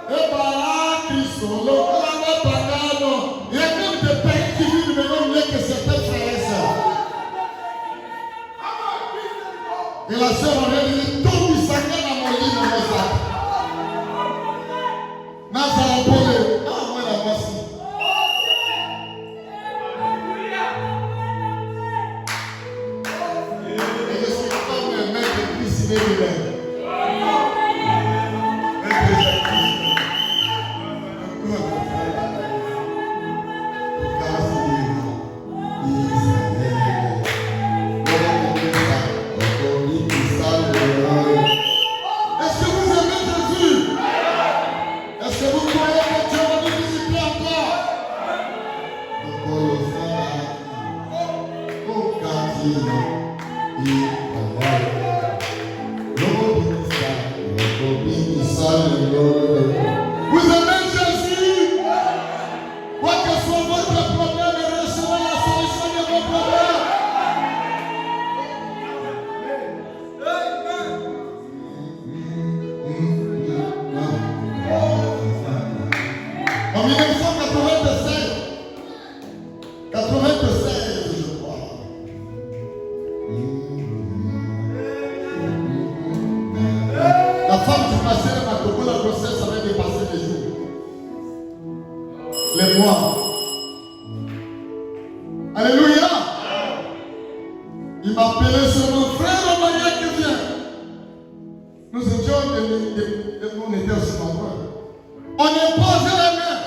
Et par Christo, le Papa Gano. Il y a même des pays qui vivent maintenant mieux que certains frères et sœurs. Et la sœur aurait dit, tout du sacré dans mon lit, dans mon sac. Nazareth, ah, ouais, la voici. Et je suis comme le maître de Christ lui-même. Est-ce que vous aimez Jésus? Est-ce que vous croyez que Dieu va nous visiter encore? Vous aimez Jésus? Quoi que soit votre problème, recevez la solution de vos problèmes. En 1996, je crois. La femme du passé, la coco, la grossesse avait dépassé les jours, les mois. Alléluia. Il m'a appelé sur mon frère, le mariage qui vient. Nous étions, on était aussi nombreux. On est posé la main.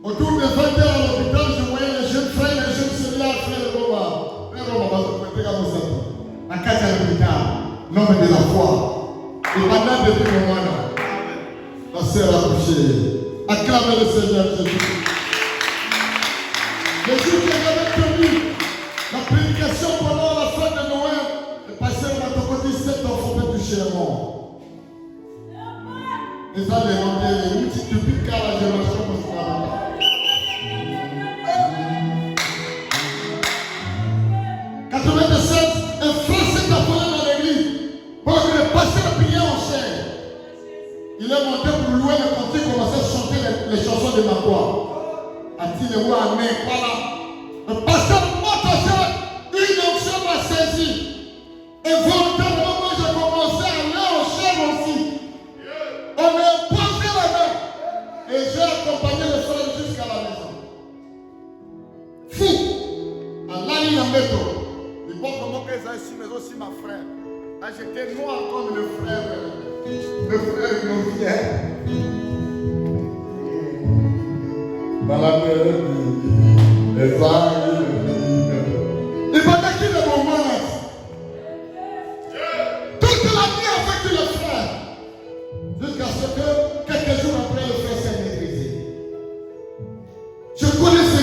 Autour de 20 heures à l'hôpital, je voyais les jeunes frères, les jeunes sœurs, frère Roma. Frère Roma, va se prêter à vous ça. À 4 heures à l'hôpital, l'homme de la foi. Et pendant depuis le moment là, la sœur a couché. Acclamez le Seigneur Jésus. Le jour que j'avais tenu la prédication pendant la fin de Noël, le pasteur m'a dit 7 enfants peuvent toucher le monde. Et ça, les rendait une petite depuis qu'à la génération de ce travail. En 97, un frère s'est appelé dans l'église pour que le pasteur priait en chair. Il est monté pour louer le cantique, il commençait à chanter les chansons de ma voix. A-t-il le roi Amen, voilà. Le pasteur monte en chair, une onction m'a saisi. Et volontairement, moi j'ai commencé à aller en chair aussi. On m'a posé la main. Et j'ai accompagné le frère jusqu'à la maison. Fou. En l'année en métro. Il faut comment que ça ici, mais aussi ma frère. Là, j'étais noir comme le frère Novien. Dans la mer, les vagues, il m'a dit le moment. Toute la nuit avec le frère. Jusqu'à ce que quelques jours après, le frère s'est maîtrisé. Je connaissais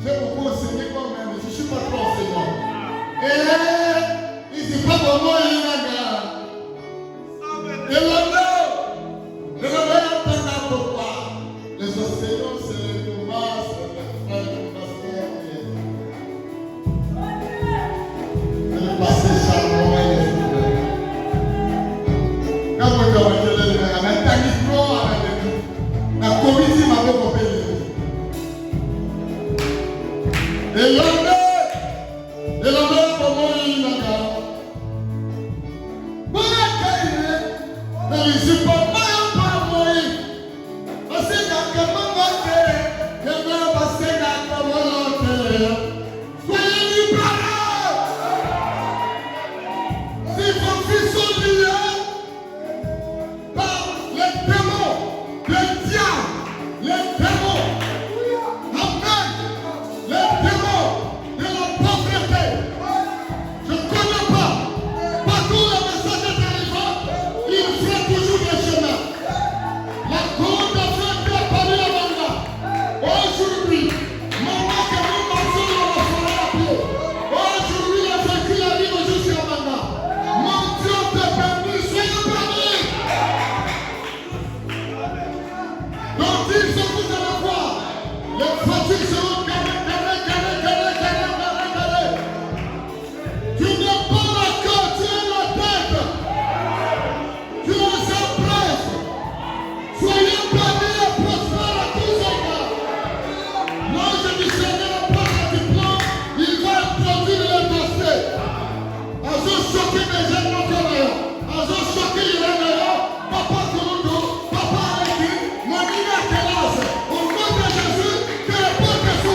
J'ai beaucoup enseigné quand même, je ne suis pas trop enseignant. Et ici, pas vraiment et les enseignants, c'est les Thomas, c'est les frères, c'est le passé charmant et les frères. Quand vous avez dit, la commission m'a beaucoup payé. Et l'honneur pour moi, il n'a qu'à. Mais je ne suis pas mal par moi. Parce que quand on va faire, je vais passer quand on va faire. Soyez libres. Si vos fils sont liés par les démons, les diables, les démons, amen, les démons de la pauvreté, je ne connais pas. Partout le message est arrivé, il fait toujours des chemins. La grande affaire qui a parlé avant là. Aujourd'hui, moment que nous marchons dans la forêt à pied. Aujourd'hui, le véhicule arrive jusqu'à maintenant. Mon Dieu te bénit, soyez bénis. Donc, il se vous allez voir. Les fatigues seront carrées. Tu n'es pas la queue, tu es la tête. Tu es sa presse. Soyez bénis et prospères à tous égards. Moi, je discernais la porte du plan, il va introduire les dossiers. Ils ont choqué mes jeunes montagnards. Ils ont choqué les Iraniens. Papa Kouroudou, Papa Areki, mon Nina Kélas. Au nom de Jésus, que les portes soient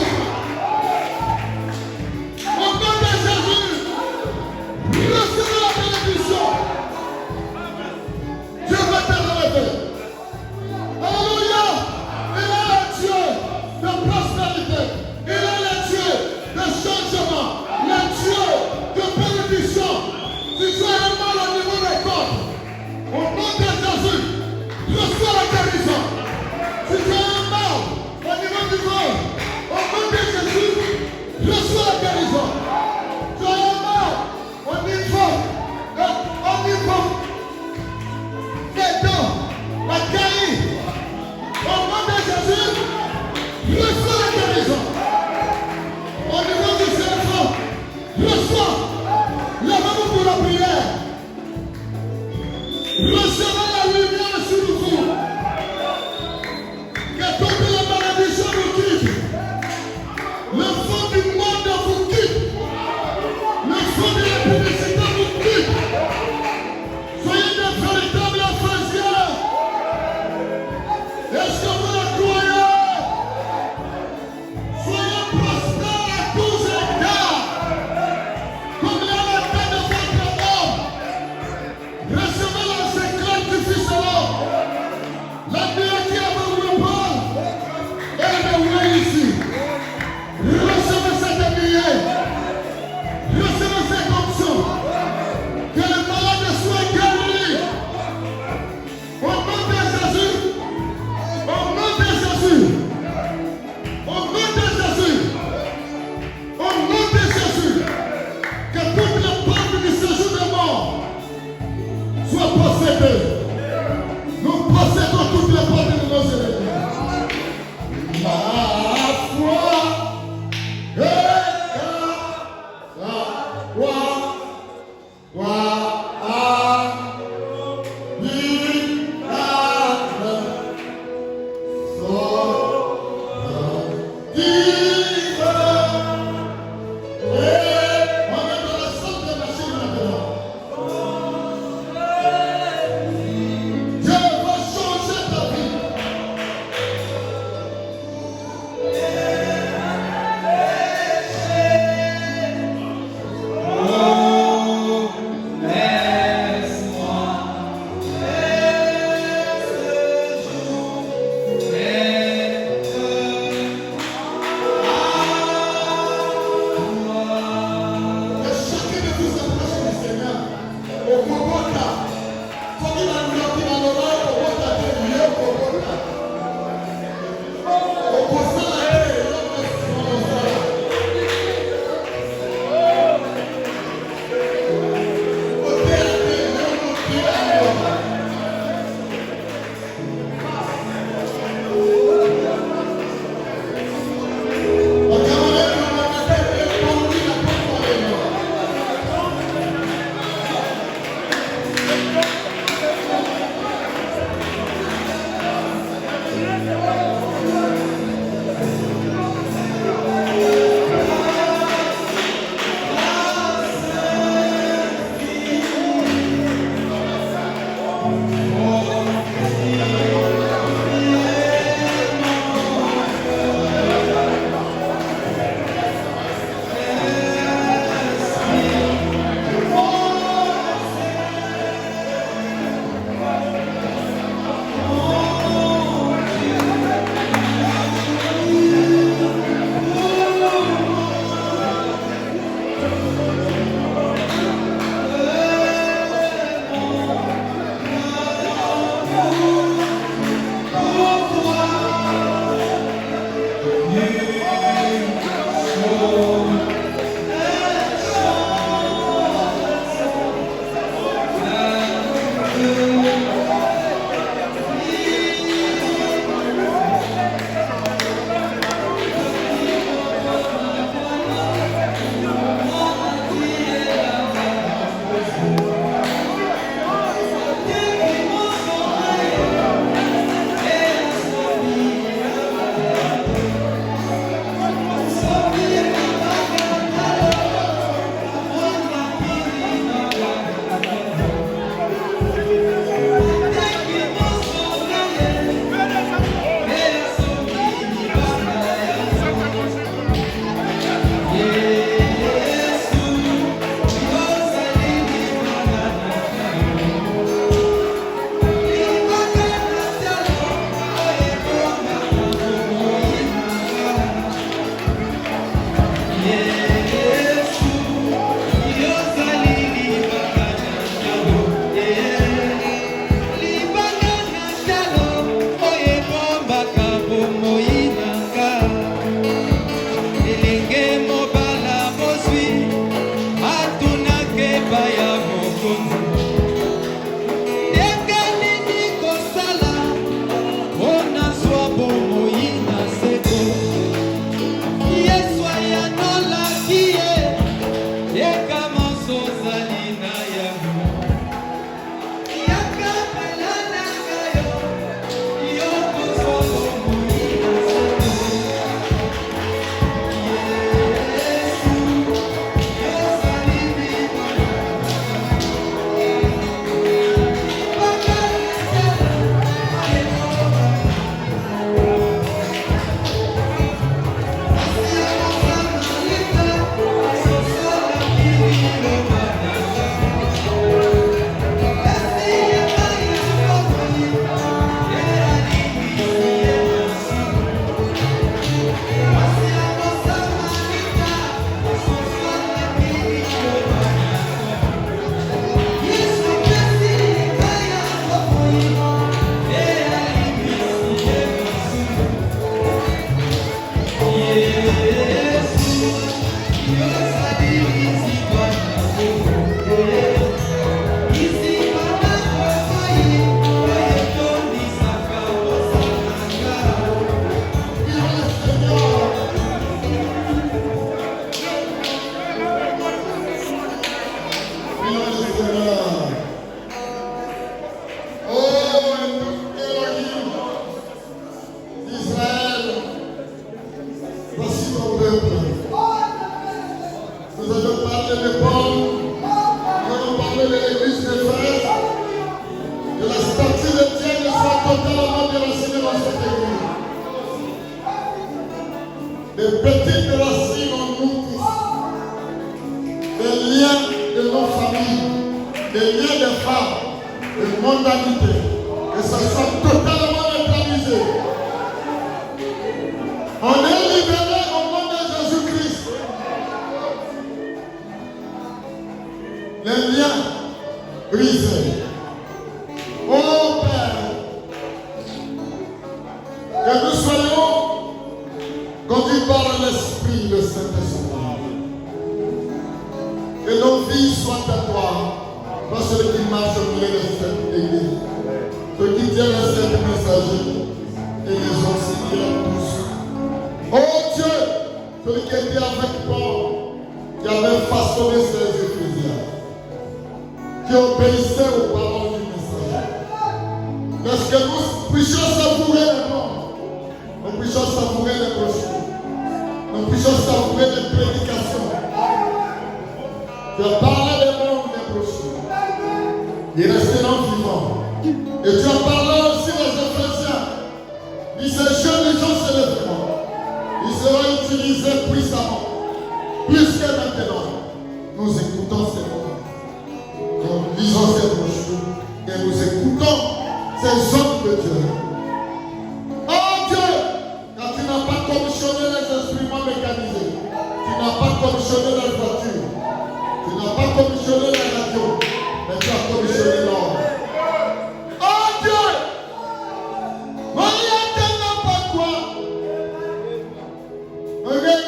des petites racines en nous tous, des liens de nos familles, des liens de femmes, de mondanité, que ça soit totalement neutralisé. On est libéré au nom de Jésus-Christ. Les liens brisés. Oh Père, que nous soyons conduits par l'Esprit, le Saint-Esprit. Que nos vies soient à toi, pas celui qui marche au milieu de cette église, ceux qui tiennent les sept messagers et les auxiliaires tous. Oh Dieu, celui qui était avec Paul, qui avait façonné ses ecclésias, qui obéissait aux paroles du messager. Est-ce que nous puissions savourer le monde, nous puissions savourer les brochures, nous puissions savourer les prédications. Tu as parlé des mondes des brochures, il restait non vivant. Et tu as parlé aussi des Éphésiens. Il ces jeunes gens se lèveront. Ils seront utilisés puissamment, plus que maintenant. Nous écoutons ces mots, nous lisons ces brochures et nous écoutons ces hommes de Dieu. Oh Dieu, quand tu n'as pas commissionné les instruments mécanisés, tu n'as pas commissionné les voitures, tu n'as pas commissionné les radios, mais tu as commissionné l'homme. Oh Dieu, on y attend pas quoi. On est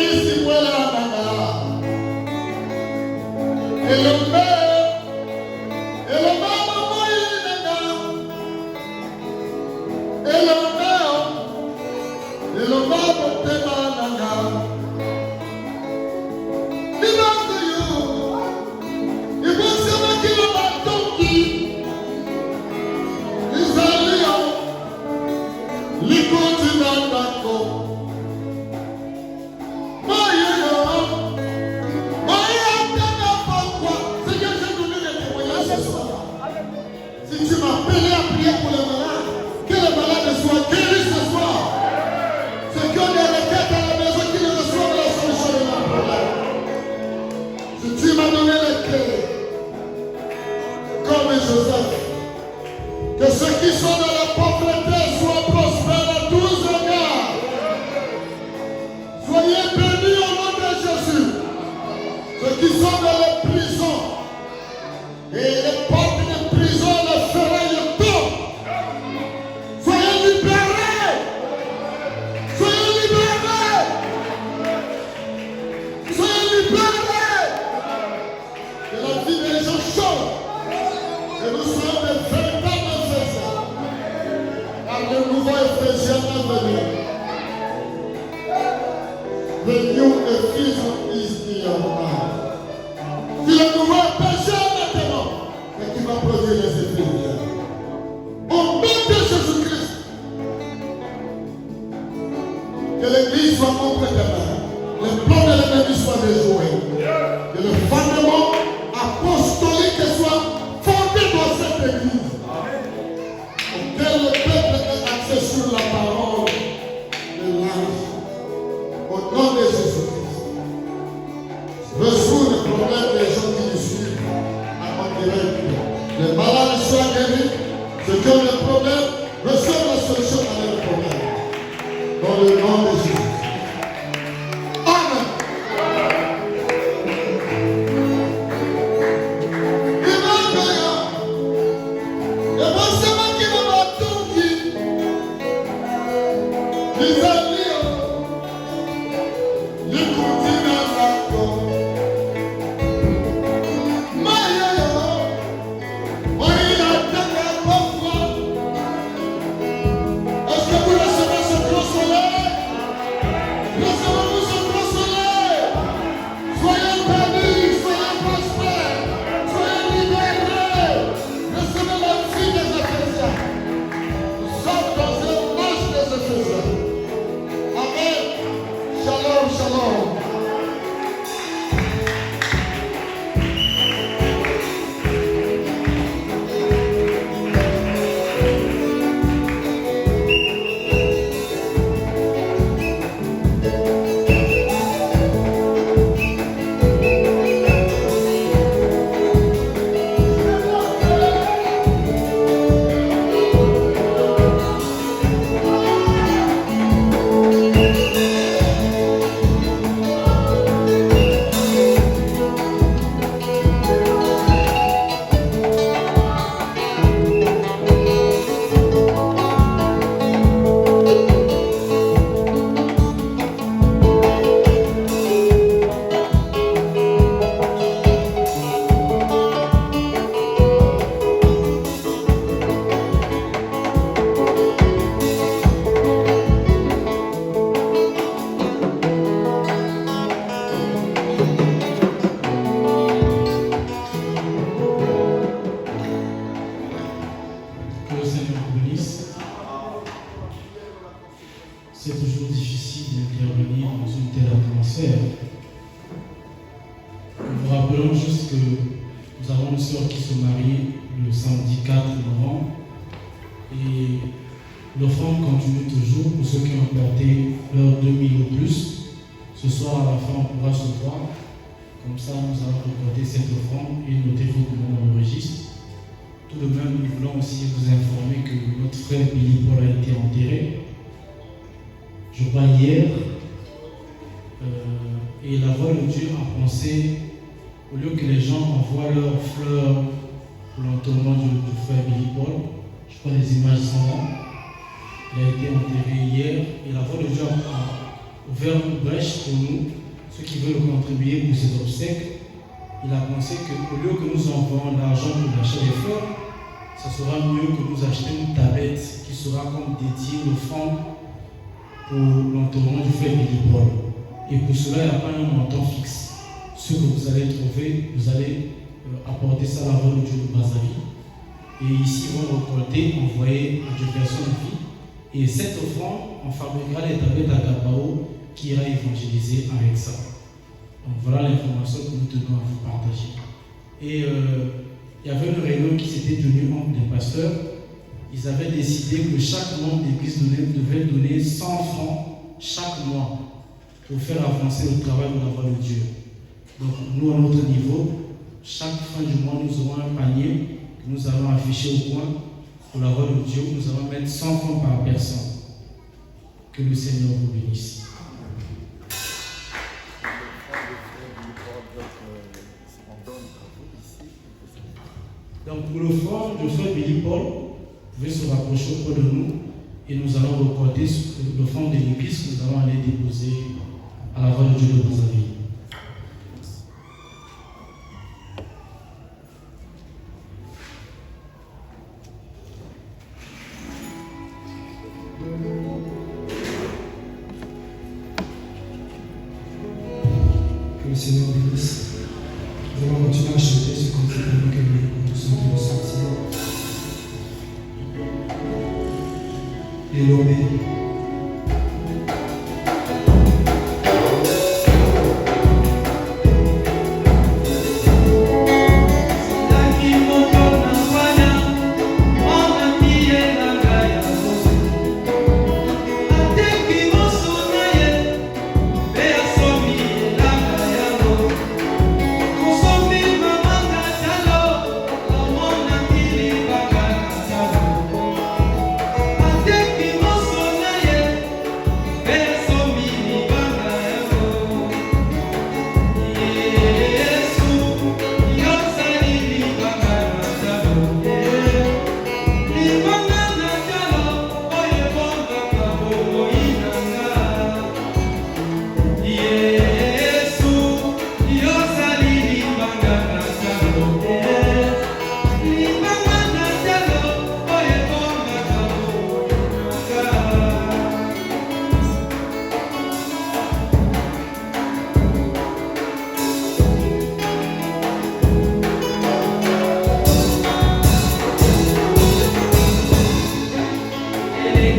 ici, voilà la Nagara. Et le maire, maman, il est Nagara. Et le maire, t'es ma Nagara. Si tu m'as appelé à prier pour les malades, que les malades soient guéris ce soir. Ceux qui ont des requêtes à la maison, qui ne reçoivent la solution de leur problème. Si tu m'as donné les clés, comme Joseph, que ceux qui sont dans la pauvreté soient prospères à tous regards. Soyez bénis au nom de Jésus. Ceux qui sont dans les prisons et les portes de prison, les ferrailles tombent. Soyez libérés. Soyez libérés. Soyez libérés. Que la vie des gens change. Que nous soyons des véritables Éphésiens. Car le nouveau Ephésien va venir. The new Ephesian is in your mind. Si le nouveau Ephésien maintenant, et qui va produire les Éphésiens. Au nom de Jésus-Christ, que l'Église soit entre tes mains, les plans de l'ennemi soient déjoués, que le fondement apostolique soit fondé dans cette Église, auquel le peuple ait accès sur la parole de l'âge. Au nom de Jésus-Christ, résous le problème des gens qui nous suivent en direct. Les malades soient guéris, ceux qui ont des problèmes reçoivent la solution à leurs problèmes. Dans le nom de Jésus. Amen. c'est toujours difficile d'intervenir dans une telle atmosphère. Nous vous rappelons juste que nous avons une sœur qui se marie le samedi 4 novembre et l'offrande continue toujours pour ceux qui ont apporté leurs 2000 ou plus. Ce soir, à la fin, on pourra se voir. Comme ça, nous allons reporter cette offrande et noter vos noms dans le registre. Tout de même, nous voulons aussi vous informer que notre frère Billy Paul a été enterré. Je crois hier, et la voix de Dieu a pensé, au lieu que les gens envoient leurs fleurs pour l'enterrement du frère Billy Paul, je crois les images sont là. Il a été enterré hier et la voix de Dieu a ouvert une brèche pour nous, ceux qui veulent contribuer pour ces obsèques. Il a pensé qu'au lieu que nous envoyons l'argent pour l'achat des fleurs, ça sera mieux que nous achetions une tablette qui sera comme dédiée l'offrande pour l'enterrement du frère Billy Paul. Et pour cela, il n'y a pas un montant fixe. Ce que vous allez trouver, vous allez apporter ça à la voix de Dieu de Brazzaville. Et ici, ils vont récolter, envoyer à Dieu personne de vie. Et cette offrande, on fabriquera les tablettes à Gabao qui ira évangéliser avec ça. Donc voilà l'information que nous tenons à vous partager. Et il y avait une réunion qui s'était tenue entre les pasteurs. Ils avaient décidé que chaque membre d'église devait donner 100 francs chaque mois pour faire avancer le travail de la voix de Dieu. Donc nous, à notre niveau, chaque fin du mois, nous aurons un panier que nous allons afficher au coin pour la voix de Dieu. Nous allons mettre 100 francs par personne. Que le Seigneur vous bénisse. Donc pour le front de frère Billy Paul, vous pouvez se rapprocher auprès de nous et nous allons recorder le fond de l'église que nous allons aller déposer à la voix de Dieu de Brazzaville. Que le Seigneur bénisse. Nous allons continuer à chanter ce cantique pendant que nous sommes de nous sortir. Élobé.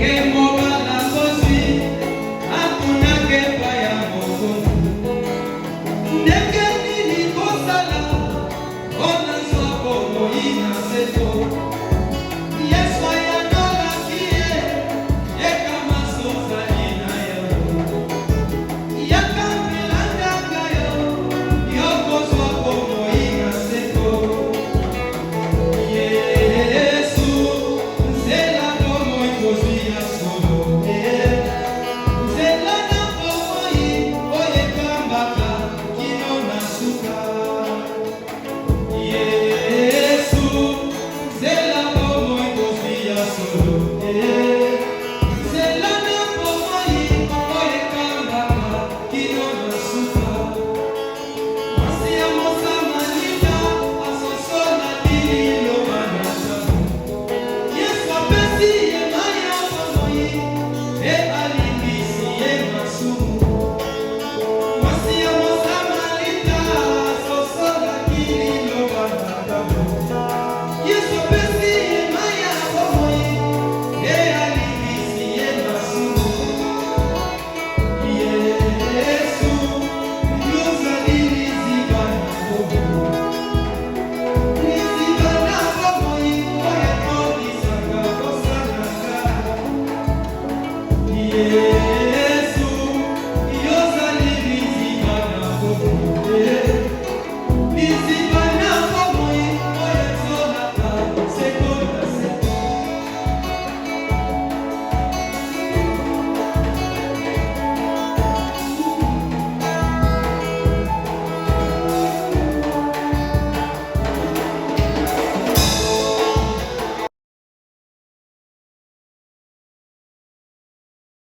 Game